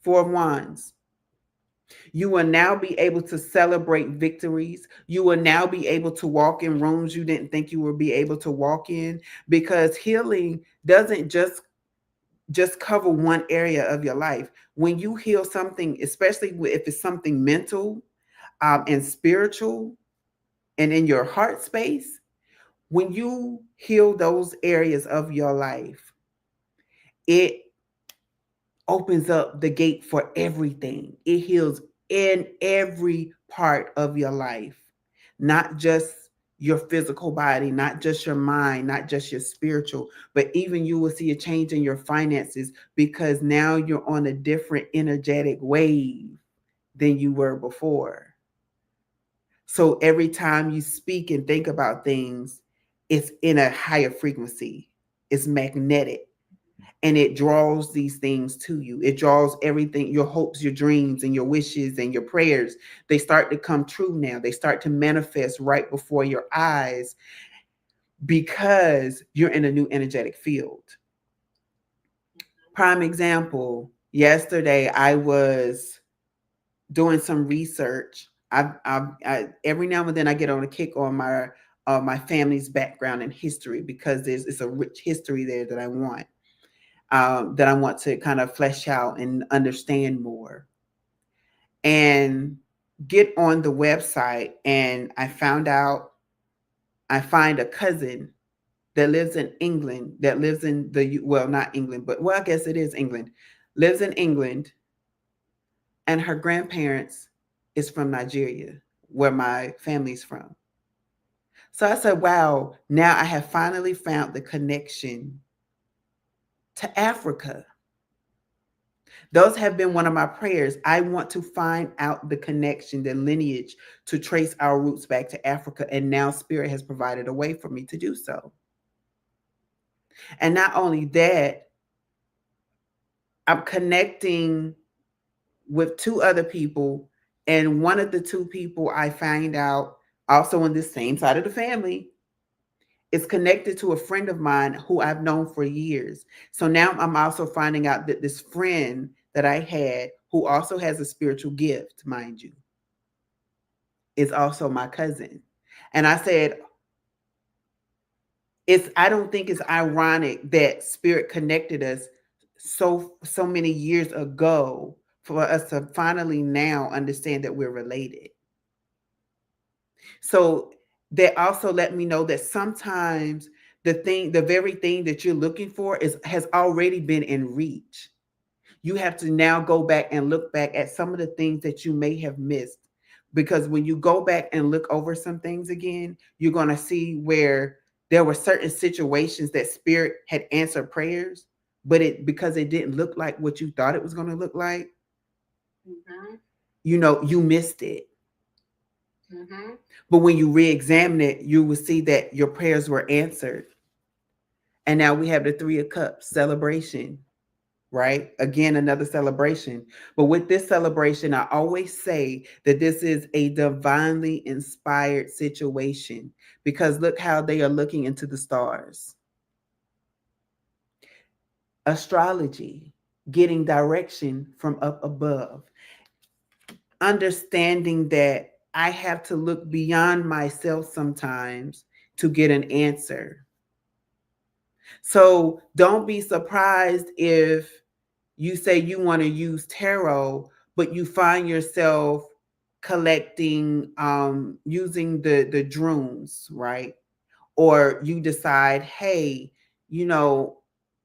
Four of Wands. You will now be able to celebrate victories. You will now be able to walk in rooms you didn't think you would be able to walk in, because healing doesn't just cover one area of your life. When you heal something, especially if it's something mental and spiritual and in your heart space, when you heal those areas of your life, it opens up the gate for everything. It heals in every part of your life, not just your physical body, not just your mind, not just your spiritual, but even you will see a change in your finances, because now you're on a different energetic wave than you were before. So every time you speak and think about things, it's in a higher frequency. It's magnetic. And it draws these things to you. It draws everything, your hopes, your dreams, and your wishes and your prayers. They start to come true now. They start to manifest right before your eyes, because you're in a new energetic field. Prime example, yesterday I was doing some research. I every now and then I get on a kick on my family's background and history, because it's a rich history there that I want to kind of flesh out and understand more. And get on the website, and I find a cousin that lives in England, that lives in not England, but I guess it is England, lives in England, and her grandparents is from Nigeria, where my family's from. So I said, wow, now I have finally found the connection to Africa. Those have been one of my prayers. I want to find out the connection, the lineage, to trace our roots back to Africa. And now Spirit has provided a way for me to do so. And not only that, I'm connecting with two other people. And one of the two people I find out, also on this same side of the family, is connected to a friend of mine who I've known for years. So now I'm also finding out that this friend that I had, who also has a spiritual gift, mind you, is also my cousin. And I said, I don't think it's ironic that Spirit connected us so many years ago for us to finally now understand that we're related. So they also let me know that sometimes the very thing that you're looking for has already been in reach. You have to now go back and look back at some of the things that you may have missed. Because when you go back and look over some things again, you're going to see where there were certain situations that Spirit had answered prayers, but because it didn't look like what you thought it was going to look like, you missed it. Mm-hmm. But when you re-examine it, you will see that your prayers were answered. And now we have the Three of Cups celebration, right? Again, another celebration. But with this celebration, I always say that this is a divinely inspired situation, because look how they are looking into the stars. Astrology, getting direction from up above. Understanding that I have to look beyond myself sometimes to get an answer. So don't be surprised if you say you want to use tarot, but you find yourself collecting, using the drones, right? Or you decide, hey, you know,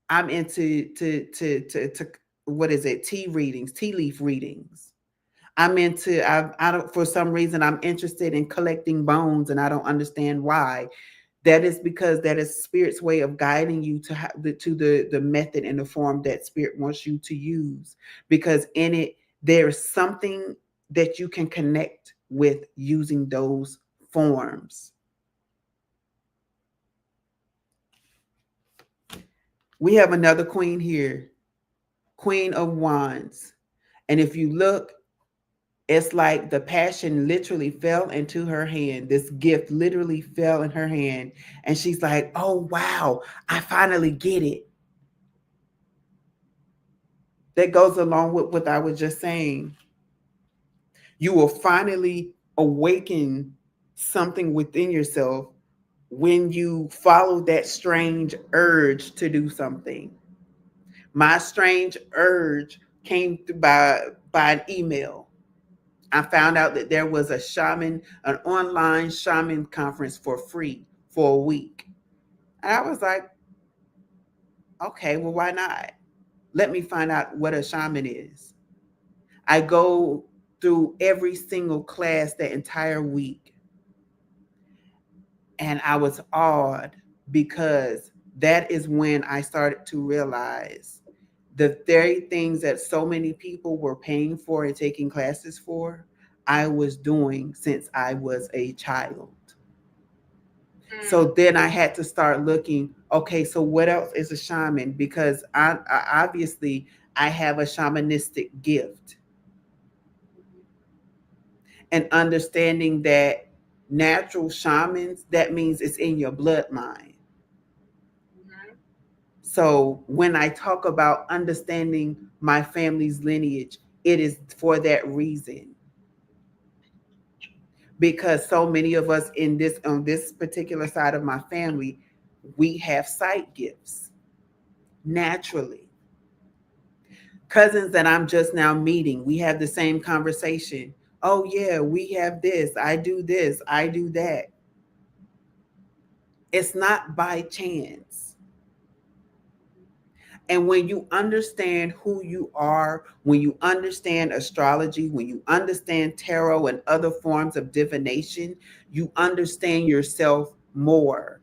I'm into to what is it? Tea readings, tea leaf readings. I'm into I don't for some reason I'm interested in collecting bones and I don't understand why. That is because that is spirit's way of guiding you to the method and the form that spirit wants you to use, because in it there's something that you can connect with using those forms. We have another queen here, Queen of Wands. And if you look, it's like the passion literally fell into her hand. This gift literally fell in her hand. And she's like, oh, wow, I finally get it. That goes along with what I was just saying. You will finally awaken something within yourself when you follow that strange urge to do something. My strange urge came through by an email. I found out that there was an online shaman conference for free for a week. And I was like, okay, well, why not? Let me find out what a shaman is. I go through every single class that entire week. And I was awed because that is when I started to realize the very things that so many people were paying for and taking classes for, I was doing since I was a child. So then I had to start looking, okay, so what else is a shaman? Because I obviously I have a shamanistic gift, and understanding that natural shamans, that means it's in your bloodline. So when I talk about understanding my family's lineage, it is for that reason. Because so many of us in this on this particular side of my family, we have sight gifts naturally. Cousins that I'm just now meeting, we have the same conversation. Oh yeah, we have this, I do that. It's not by chance. And when you understand who you are, when you understand astrology, when you understand tarot and other forms of divination, you understand yourself more.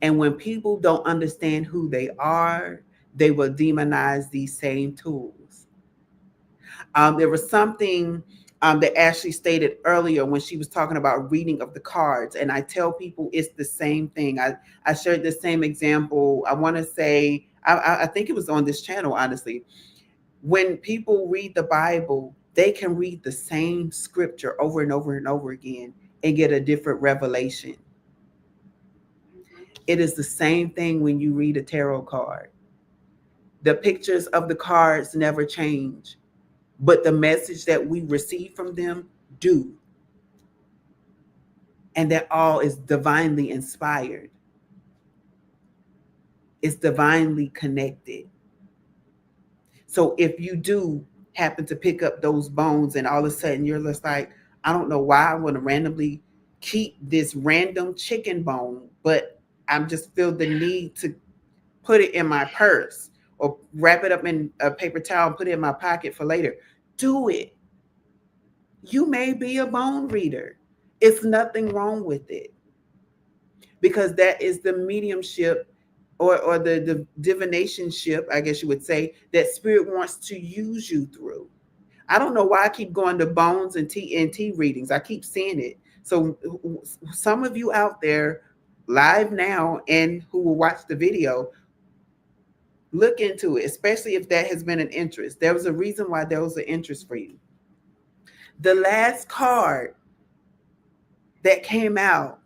And when people don't understand who they are, they will demonize these same tools. There was something that Ashley stated earlier when she was talking about reading of the cards. And I tell people it's the same thing. I shared the same example. I want to say, I think it was on this channel, honestly. When people read the Bible, they can read the same scripture over and over and over again and get a different revelation. It is the same thing when you read a tarot card. The pictures of the cards never change, but the message that we receive from them do. And that all is divinely inspired. It's divinely connected. So if you do happen to pick up those bones and all of a sudden you're just like, I don't know why I want to randomly keep this random chicken bone, but I'm just feel the need to put it in my purse or wrap it up in a paper towel and put it in my pocket for later. Do it. You may be a bone reader. It's nothing wrong with it, because that is the mediumship or the divinationship, I guess you would say, that spirit wants to use you through. I don't know why I keep going to bones and tea readings. I keep seeing it. So some of you out there live now and who will watch the video, look into it, especially if that has been an interest. There was a reason why there was an interest for you. The last card that came out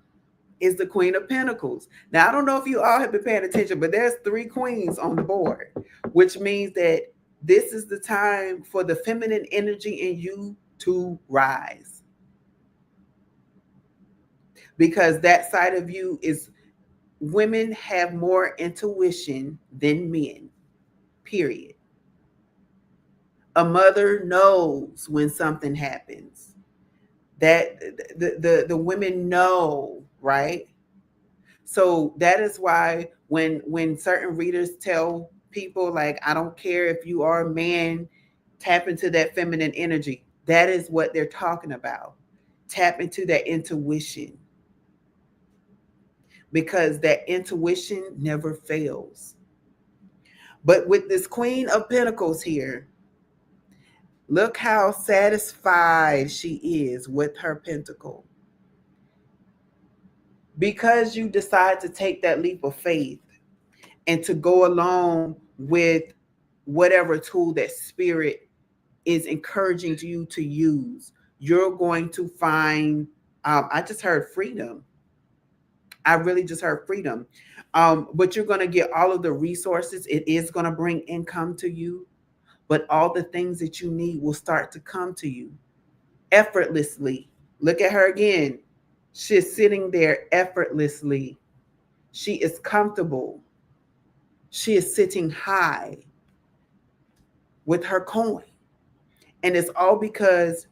is the Queen of Pentacles. Now, I don't know if you all have been paying attention, but there's 3 queens on the board, which means that this is the time for the feminine energy in you to rise. Because that side of you is women have more intuition than men, period. A mother knows when something happens. That the women know, right? So that is why when certain readers tell people like, I don't care if you are a man, tap into that feminine energy. That is what they're talking about. Tap into that intuition, because that intuition never fails. But with this Queen of Pentacles here, look how satisfied she is with her pentacle. Because you decide to take that leap of faith and to go along with whatever tool that spirit is encouraging you to use, you're going to find, I just heard freedom. I really just heard freedom. But you're going to get all of the resources. It is going to bring income to you, but all the things that you need will start to come to you effortlessly. Look at her again. She's sitting there effortlessly. She is comfortable. She is sitting high with her coin. And it's all because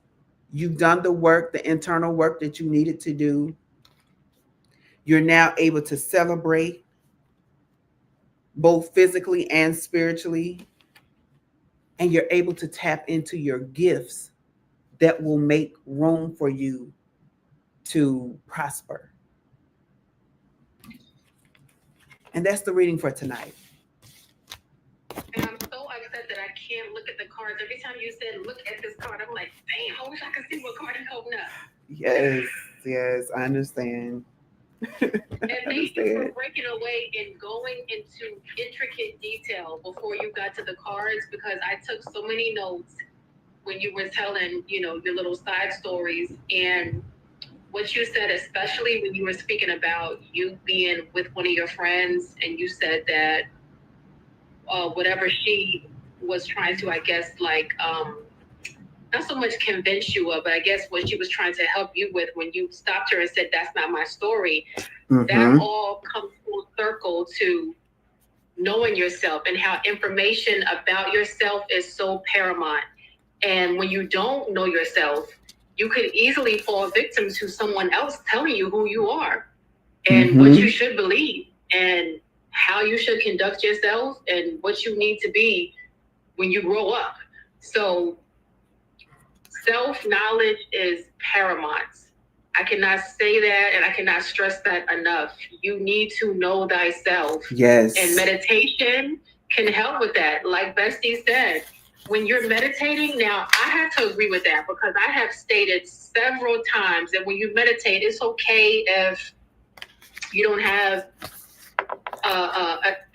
you've done the work, the internal work that you needed to do. You're now able to celebrate both physically and spiritually. And you're able to tap into your gifts that will make room for you to prosper. And that's the reading for tonight. And I'm so upset that I can't look at the cards. Every time you said, look at this card, I'm like, damn, I wish I could see what card he's holding up. Yes, I understand. And thank you for breaking away and going into intricate detail before you got to the cards, because I took so many notes when you were telling, your little side stories. And what you said, especially when you were speaking about you being with one of your friends, and you said that whatever she was trying to, I guess, not so much convince you of, but I guess what she was trying to help you with when you stopped her and said, that's not my story. Mm-hmm. That all comes full circle to knowing yourself and how information about yourself is so paramount. And when you don't know yourself, you could easily fall victim to someone else telling you who you are and mm-hmm. what you should believe and how you should conduct yourself and what you need to be when you grow up. So self-knowledge is paramount. I cannot say that, and I cannot stress that enough. You need to know thyself. Yes. And meditation can help with that. Like Bestie said, when you're meditating, now I have to agree with that, because I have stated several times that when you meditate, it's okay if you don't have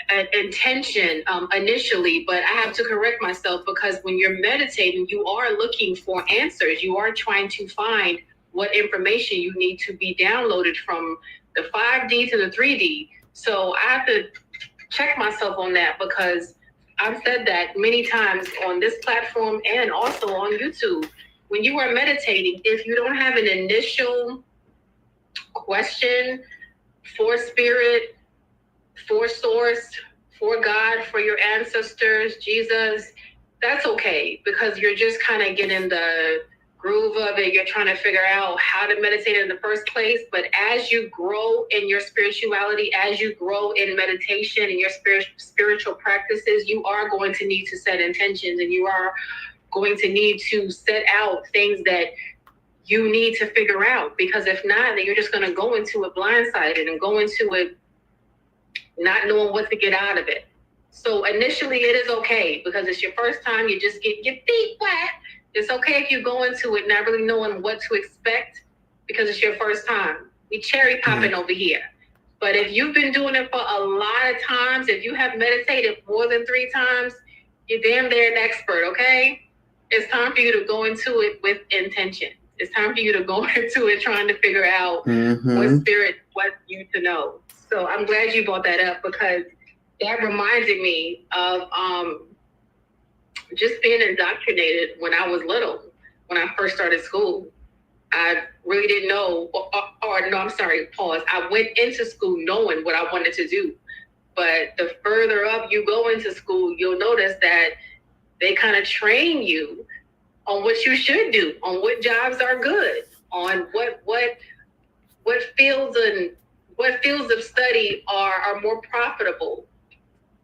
an intention initially, but I have to correct myself, because when you're meditating, you are looking for answers. You are trying to find what information you need to be downloaded from the 5D to the 3D. So I have to check myself on that, because I've said that many times on this platform and also on YouTube. When you are meditating, if you don't have an initial question for spirit, for source, for God, for your ancestors, Jesus, that's okay, because you're just kind of getting the groove of it. You're trying to figure out how to meditate in the first place. But as you grow in your spirituality, as you grow in meditation and your spiritual practices, you are going to need to set intentions, and you are going to need to set out things that you need to figure out. Because if not, then you're just going to go into it blindsided and go into it not knowing what to get out of it. So initially it is okay, because it's your first time. You just get your feet wet. It's okay if you go into it not really knowing what to expect, because it's your first time. We cherry popping over here. But if you've been doing it for a lot of times, if you have meditated more than 3 times, you're damn near an expert, okay? It's time for you to go into it with intention. It's time for you to go into it trying to figure out what spirit wants you to know. So I'm glad you brought that up, because that reminded me of just being indoctrinated when I was little, when I first started school. I really didn't know, or no, I'm sorry, pause. I went into school knowing what I wanted to do. But the further up you go into school, you'll notice that they kind of train you on what you should do, on what jobs are good, on what fields of study are more profitable.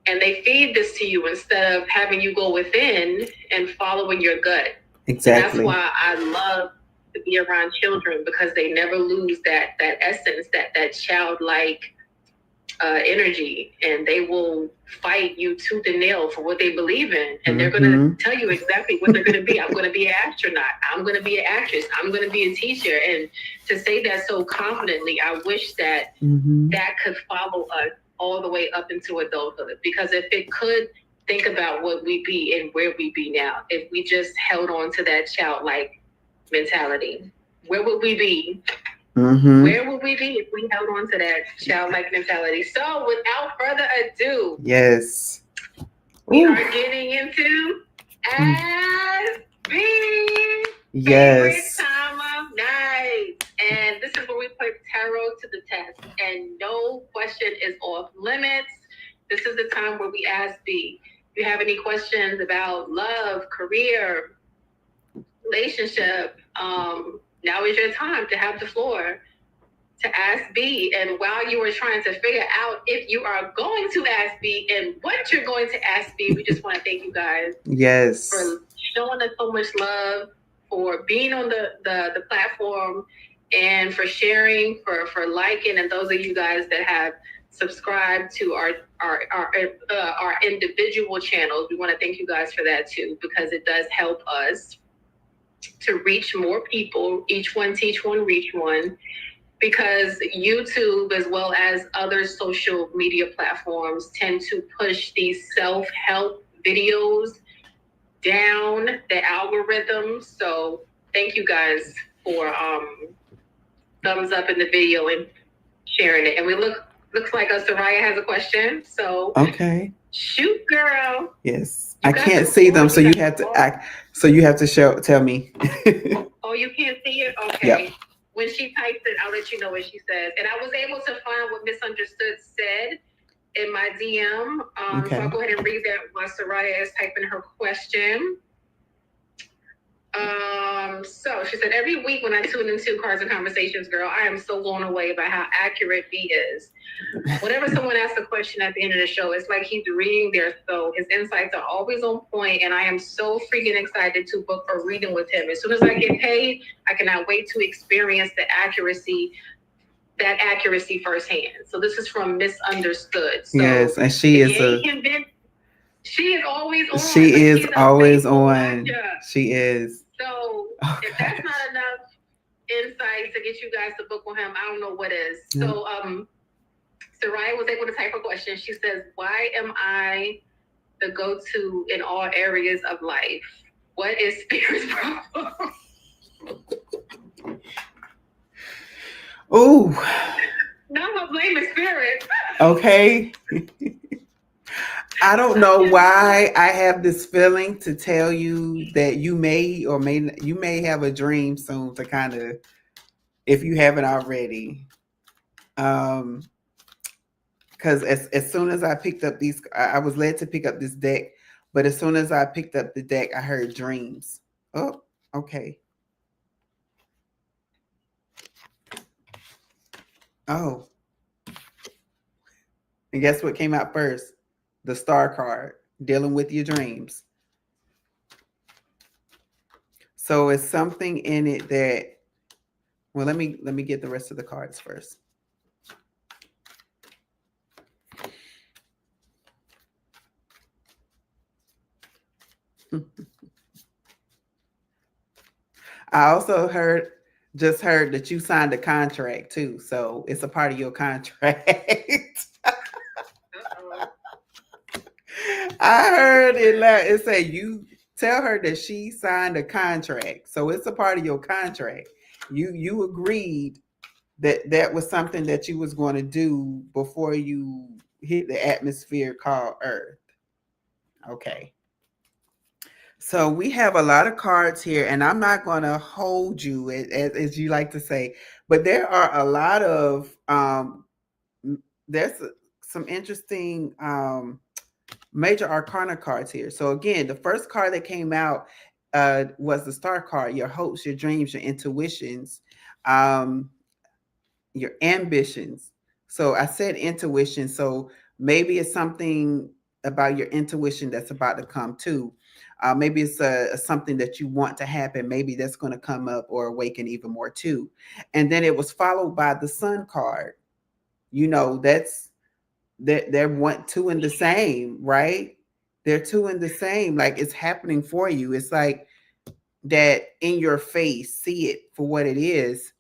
And they feed this to you instead of having you go within and following your gut. Exactly. And that's why I love to be around children, because they never lose that essence, that childlike energy, and they will fight you tooth and nail for what they believe in, and they're going to tell you exactly what they're going to be. I'm going to be an astronaut. I'm going to be an actress. I'm going to be a teacher. And to say that so confidently, I wish that that could follow us all the way up into adulthood, because if it could, think about what we be and where we be now. If we just held on to that childlike mentality, where would we be? Where would we be if we held on to that childlike mentality? So without further ado, yes, we are getting into Ask B. Yes. Favorite time of night. And this is where we put tarot to the test, and no question is off limits. This is the time where we ask B. If you have any questions about love, career, relationship, now is your time to have the floor to ask B. And while you are trying to figure out if you are going to ask B and what you're going to ask B, we just want to thank you guys for showing us so much love, for being on the platform, and for sharing, for liking, and those of you guys that have subscribed to our individual channels. We want to thank you guys for that too, because it does help us to reach more people. Each one teach one, reach one. Because YouTube, as well as other social media platforms, tend to push these self-help videos down the algorithm. So thank you guys for thumbs up in the video and sharing it. And looks like Soraya has a question. So okay, shoot, girl. Yes, I can't see them, so you have to act. So you have to tell me. Oh, you can't see it? Okay. Yep. When she types it, I'll let you know what she says. And I was able to find what Misunderstood said in my DM. Okay. So I'll go ahead and read that while Soraya is typing her question. So she said, every week when I tune into Cards and Conversations, girl, I am so blown away by how accurate B is. Whenever someone asks a question at the end of the show, it's like he's reading their soul. His insights are always on point, and I am so freaking excited to book a reading with him. As soon as I get paid, I cannot wait to experience that accuracy firsthand. So this is from Misunderstood. So yes, and she is always on. She is always on. She is. So if that's not enough insight to get you guys to book with him, I don't know what is. So Soraya was able to type her question. She says, why am I the go-to in all areas of life? What is Spirit's problem? Oh. No, I'm blaming Spirit. Okay. I don't know why I have this feeling to tell you that you may have a dream soon, to kind of, if you haven't already. Because as soon as I picked up these, I was led to pick up this deck, but as soon as I picked up the deck, I heard dreams. Oh, okay. Oh. And guess what came out first? The Star card, dealing with your dreams. So it's something in it that, well, let me get the rest of the cards first. I also just heard that you signed a contract too. So it's a part of your contract. I heard it say you tell her that she signed a contract. So it's a part of your contract. You agreed that was something that you was going to do before you hit the atmosphere called Earth. Okay. So we have a lot of cards here, and I'm not going to hold you, as you like to say, but there are a lot of there's some interesting major arcana cards here. So again, the first card that came out was the star card: your hopes, your dreams, your intuitions, um, your ambitions. So I said intuition. So maybe it's something about your intuition that's about to come too. Maybe it's something that you want to happen. Maybe that's going to come up or awaken even more too. And then it was followed by the sun card. You know, that's they're one two in the same, right? They're two in the same. Like it's happening for you. It's like that in your face, see it for what it is.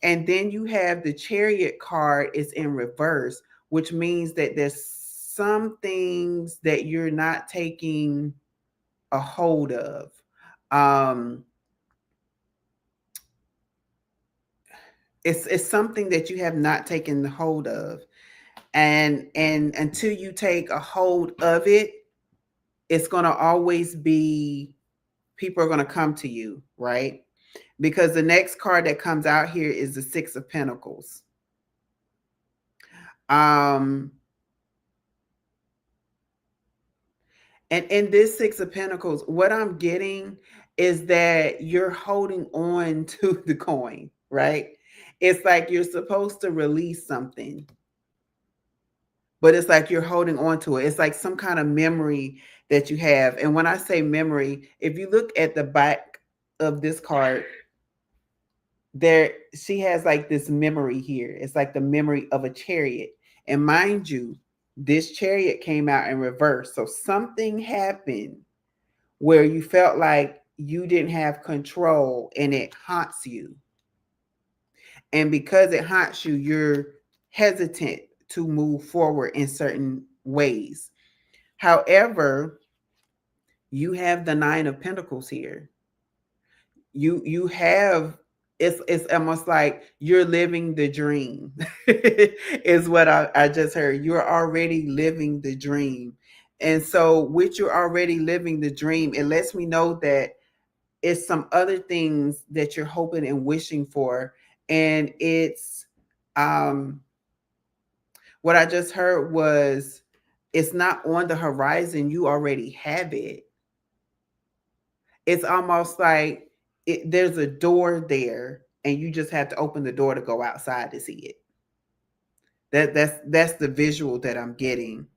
And then you have the chariot card is in reverse, which means that there's some things that you're not taking a hold of. Um, it's something that you have not taken hold of. And until you take a hold of it, it's going to always be people are going to come to you, right? Because the next card that comes out here is the Six of Pentacles. Um, and in this Six of Pentacles, what I'm getting is that you're holding on to the coin, right? It's like you're supposed to release something, but it's like you're holding on to it. It's like some kind of memory that you have. And when I say memory, if you look at the back of this card, there she has like this memory here. It's like the memory of a chariot. And mind you, this chariot came out in reverse. So something happened where you felt like you didn't have control and it haunts you. And because it haunts you, you're hesitant to move forward in certain ways. However, you have the Nine of Pentacles here. You have it's almost like you're living the dream is what I just heard. You're already living the dream. And so with you already living the dream, it lets me know that it's some other things that you're hoping and wishing for. And it's um what I just heard was it's not on the horizon, you already have it. It's almost like there's a door there and you just have to open the door to go outside to see it. That's the visual that I'm getting.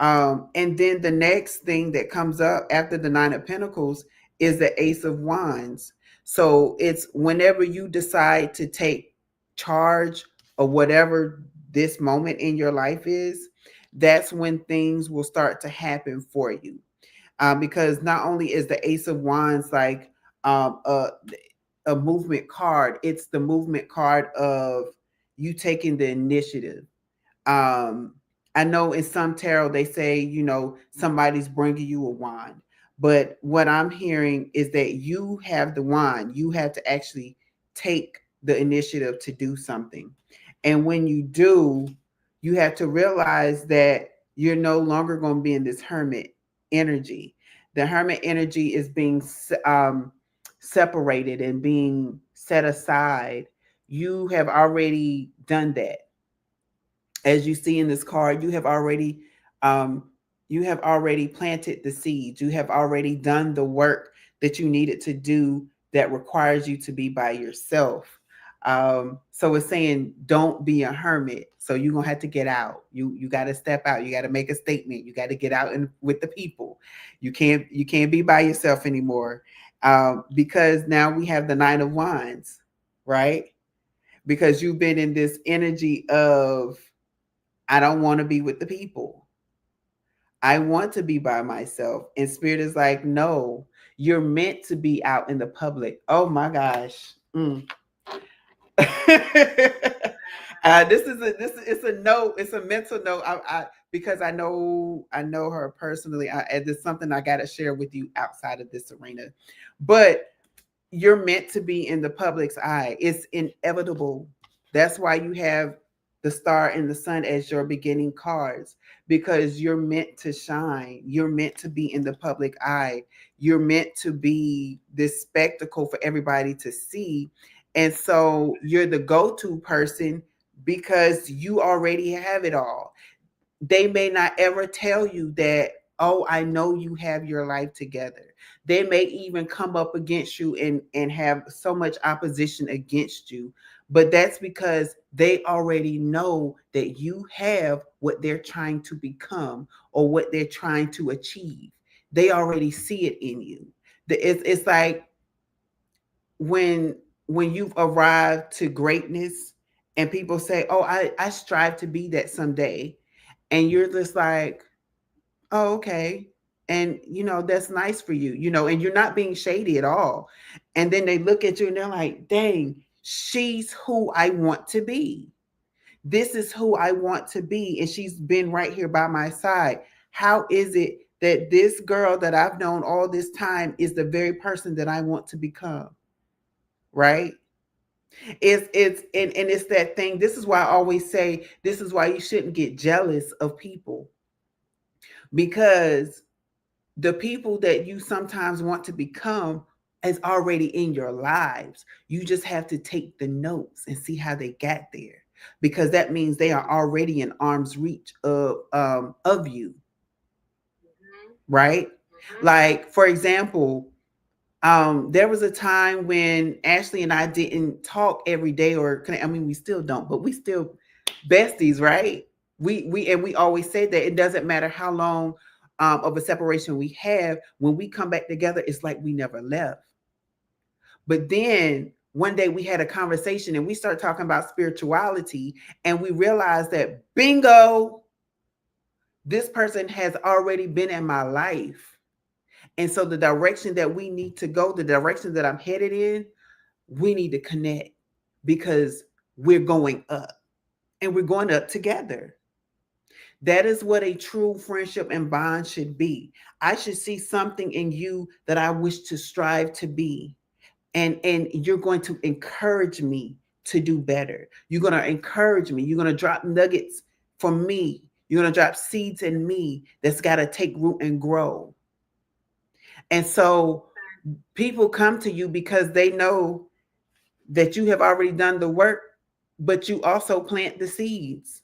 And then the next thing that comes up after the Nine of Pentacles is the Ace of Wands. So it's whenever you decide to take charge of whatever this moment in your life is, that's when things will start to happen for you. Because not only is the Ace of Wands like um, a, a movement card, it's the movement card of you taking the initiative. um I know in some tarot they say, you know, somebody's bringing you a wand, but what I'm hearing is that you have the wand. You have to actually take the initiative to do something, and when you do, you have to realize that you're no longer going to be in this hermit energy. The hermit energy is being separated and being set aside. You have already done that. As you see in this card, um, you have already planted the seeds. You have already done the work that you needed to do that requires you to be by yourself. So it's saying don't be a hermit. So you're gonna have to get out. You got to step out. You got to make a statement. You got to get out and with the people. You can't be by yourself anymore, because now we have the Nine of Wands, right? Because you've been in this energy of I don't want to be with the people. I want to be by myself. And Spirit is like, no, you're meant to be out in the public. Oh my gosh. It's a note. It's a mental note. Because I know her personally. It's something I got to share with you outside of this arena. But you're meant to be in the public's eye. It's inevitable. That's why you have the star and the sun as your beginning cards because you're meant to shine. You're meant to be in the public eye. You're meant to be this spectacle for everybody to see. And so you're the go to person because you already have it all. They may not ever tell you that, oh, I know you have your life together. They may even come up against you and have so much opposition against you. But that's because they already know that you have what they're trying to become or what they're trying to achieve. They already see it in you. It's like when you've arrived to greatness and people say, oh, I strive to be that someday. And you're just like, oh, okay. And that's nice for you, and you're not being shady at all. And then they look at you and they're like, dang, she's who I want to be. This is who I want to be. And she's been right here by my side. How is it that this girl that I've known all this time is the very person that I want to become? Right? And it's that thing. This is why I always say this is why you shouldn't get jealous of people, because the people that you sometimes want to become is already in your lives. You just have to take the notes and see how they got there, because that means they are already in arm's reach of you, right? Like, for example, there was a time when Ashley and I didn't talk every day, or I mean, we still don't, but we still besties, right? We always say that it doesn't matter how long of a separation we have. When we come back together, it's like we never left. But then one day we had a conversation and we started talking about spirituality, and we realized that bingo, this person has already been in my life. And so the direction that we need to go, the direction that I'm headed in, we need to connect because we're going up and we're going up together. That is what a true friendship and bond should be. I should see something in you that I wish to strive to be. And you're going to encourage me to do better. You're going to encourage me. You're going to drop nuggets for me. You're going to drop seeds in me that's got to take root and grow. And so people come to you because they know that you have already done the work, but you also plant the seeds.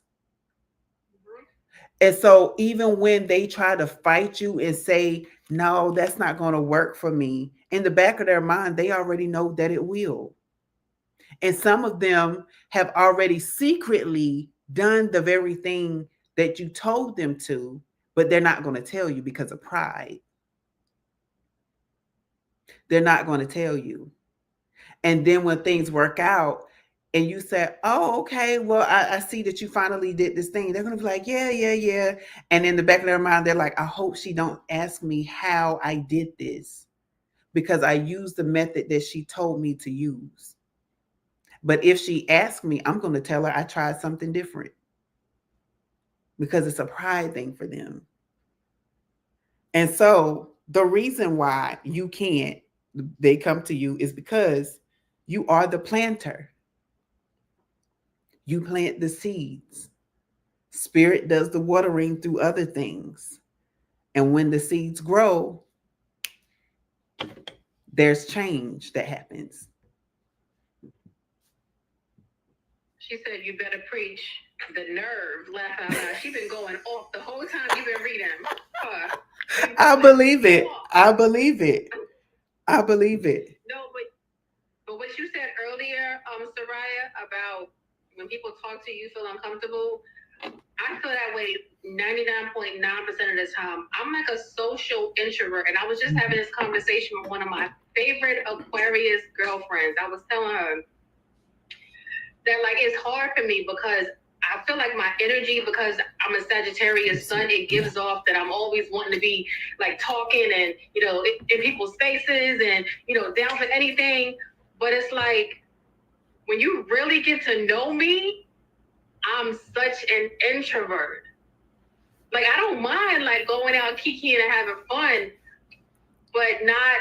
And so even when they try to fight you and say, no, that's not going to work for me, in the back of their mind, they already know that it will. And some of them have already secretly done the very thing that you told them to, but they're not going to tell you because of pride. They're not going to tell you. And then when things work out and you say, oh, okay, well, I see that you finally did this thing. They're going to be like, yeah, yeah, yeah. And in the back of their mind, they're like, I hope she don't ask me how I did this, because I used the method that she told me to use. But if she asks me, I'm going to tell her I tried something different, because it's a pride thing for them. And so the reason why they come to you is because you are the planter. You plant the seeds. Spirit does the watering through other things. And when the seeds grow, there's change that happens. She said, you better preach. The nerve left out loud. She's been going off the whole time you've been reading. I believe it. I believe it. I believe it. No, but what you said earlier, Soraya, about when people talk to you, feel uncomfortable. I feel that way 99.9% of the time. I'm like a social introvert, and I was just having this conversation with one of my favorite Aquarius girlfriends. I was telling her that, like, it's hard for me because I feel like my energy, because I'm a Sagittarius sun, it gives off that I'm always wanting to be like talking and, in people's faces and, down for anything. But it's like, when you really get to know me, I'm such an introvert. Like, I don't mind like going out kikiing and having fun, but not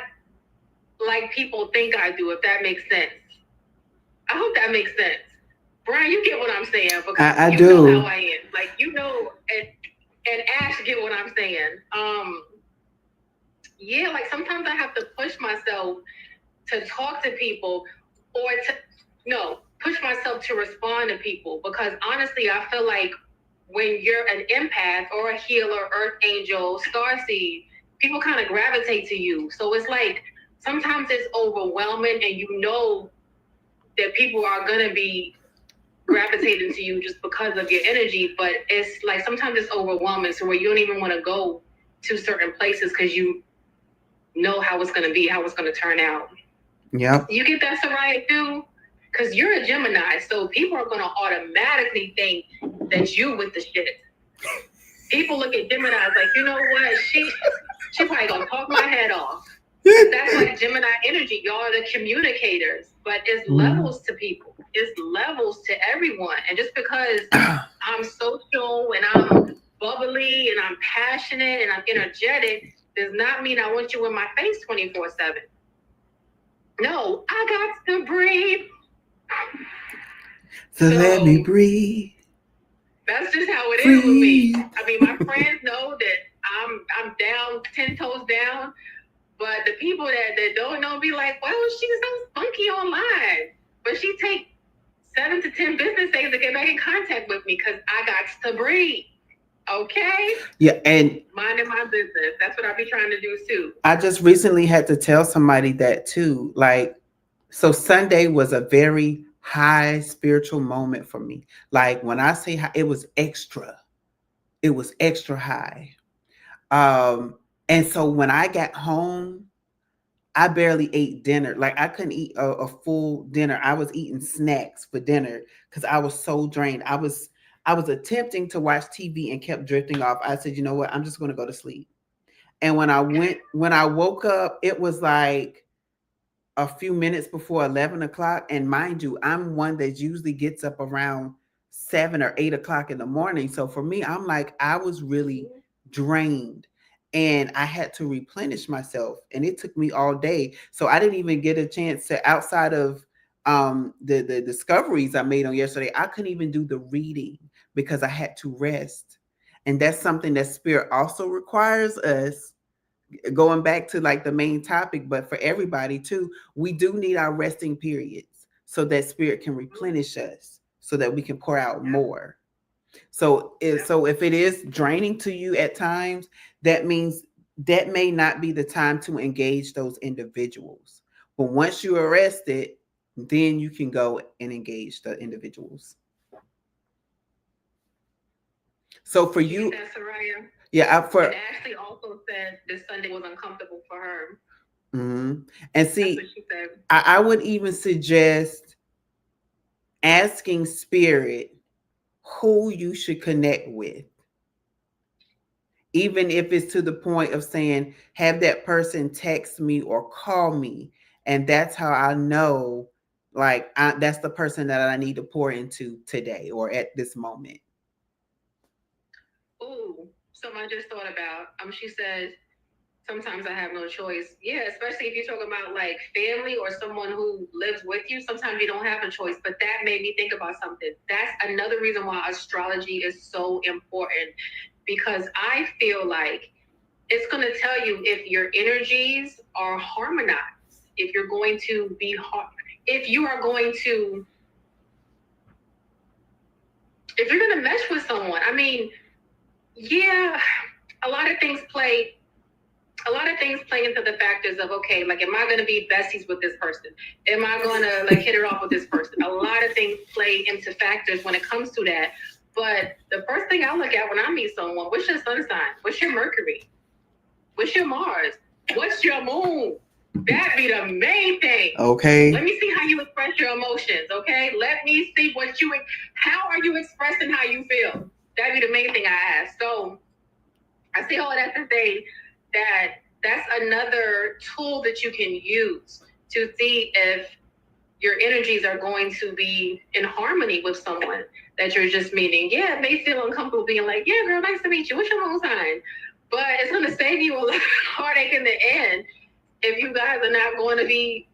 like people think I do, if that makes sense. I hope that makes sense. Brian, you get what I'm saying, because I you do. know how I am. Like, you know, and Ash get what I'm saying. Yeah, like sometimes I have to push myself to talk to people, or push myself to respond to people, because honestly, I feel like when you're an empath or a healer, earth angel, starseed, people kind of gravitate to you. So it's like sometimes it's overwhelming, and you know that people are gonna be gravitating to you just because of your energy, but it's like sometimes it's overwhelming, so where you don't even want to go to certain places because you know how it's going to be, how it's going to turn out. Yep. You get that, Soraya, too? Because you're a Gemini, so people are going to automatically think that you with the shit. People look at Gemini like, you know what, she probably going to talk my head off. That's like Gemini energy. Y'all are the communicators, but it's levels to people. It's levels to everyone. And just because I'm social and I'm bubbly and I'm passionate and I'm energetic does not mean I want you in my face 24/7. No, I got to breathe. So let me breathe. That's just how it is with me. I mean, my friends know that I'm down, 10 toes down. But the people that don't know be like, well, she's so funky online. But she take 7 to 10 business days to get back in contact with me because I got to breathe. Okay? Yeah, and minding my business. That's what I be trying to do too. I just recently had to tell somebody that too. Like, so Sunday was a very high spiritual moment for me. Like when I say high, it was extra high. And so when I got home, I barely ate dinner. Like I couldn't eat a full dinner. I was eating snacks for dinner because I was so drained. I was attempting to watch TV and kept drifting off. I said, you know what? I'm just going to go to sleep. And when I woke up, it was like a few minutes before 11 o'clock. And mind you, I'm one that usually gets up around 7 or 8 o'clock in the morning. So for me, I'm like, I was really drained and I had to replenish myself. And it took me all day. So I didn't even get a chance to, outside of the discoveries I made on yesterday, I couldn't even do the reading because I had to rest. And that's something that spirit also requires us, going back to like the main topic, but for everybody too, we do need our resting periods so that spirit can replenish us so that we can pour out more. So if it is draining to you at times, that means that may not be the time to engage those individuals. But once you arrest it, then you can go and engage the individuals. So for you, yeah, and Ashley also said this Sunday was uncomfortable for her. Mm-hmm. And see, I would even suggest asking spirit who you should connect with, even if it's to the point of saying, have that person text me or call me, and that's how I know, like, that's the person that I need to pour into today or at this moment. Ooh, something I just thought about. She said, sometimes I have no choice. Yeah, especially if you're talking about like family or someone who lives with you. Sometimes you don't have a choice. But that made me think about something. That's another reason why astrology is so important, because I feel like it's going to tell you if your energies are harmonized, if you're going to be, if you are going to, if you're going to mesh with someone. I mean, yeah, a lot of things play into the factors of, okay, like, am I going to be besties with this person? Am I going to like hit it off with this person? A lot of things play into factors when it comes to that. But the first thing I look at when I meet someone, what's your sun sign? What's your Mercury? What's your Mars? What's your moon? That be the main thing. Okay. Let me see how you express your emotions, okay? Let me see how are you expressing how you feel? That'd be the main thing I ask. So I say all that to say that that's another tool that you can use to see if your energies are going to be in harmony with someone that you're just meeting. Yeah, it may feel uncomfortable being like, yeah, girl, nice to meet you. What's your moon sign? But it's going to save you a lot of heartache in the end if you guys are not going to be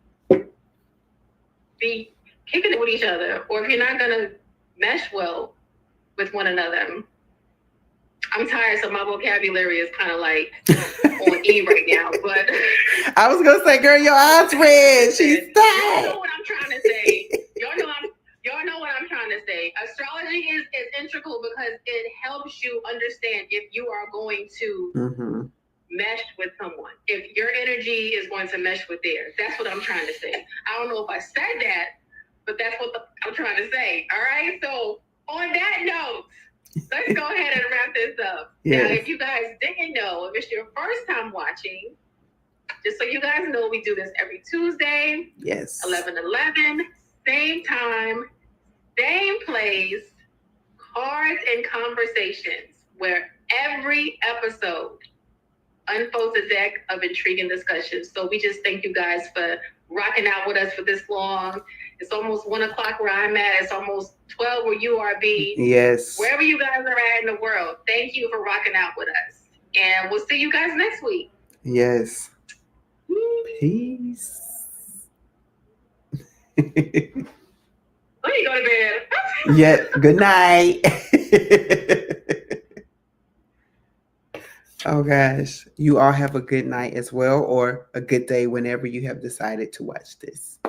kicking it with each other, or if you're not going to mesh well with one another. I'm tired, so my vocabulary is kind of like on E right now. But I was gonna say, girl, your eyes red. She's y'all tired. know what I'm trying to say. Y'all know what I'm trying to say. Astrology is integral because it helps you understand if you are going to mesh with someone. If your energy is going to mesh with theirs. That's what I'm trying to say. I don't know if I said that, but that's what I'm trying to say. All right. So on that note, let's go ahead and wrap this up. Yes. Now, if you guys didn't know, if it's your first time watching, just so you guys know, we do this every Tuesday. Yes. 11/11, same time, same place, cards and conversations, where every episode unfolds a deck of intriguing discussions. So we just thank you guys for rocking out with us for this long. It's almost 1 o'clock where I'm at. It's almost 12 where you are, B. Yes. Wherever you guys are at in the world, thank you for rocking out with us. And we'll see you guys next week. Yes. Peace. Let me go to bed. Yeah. Good night. Oh gosh. You all have a good night as well, or a good day whenever you have decided to watch this.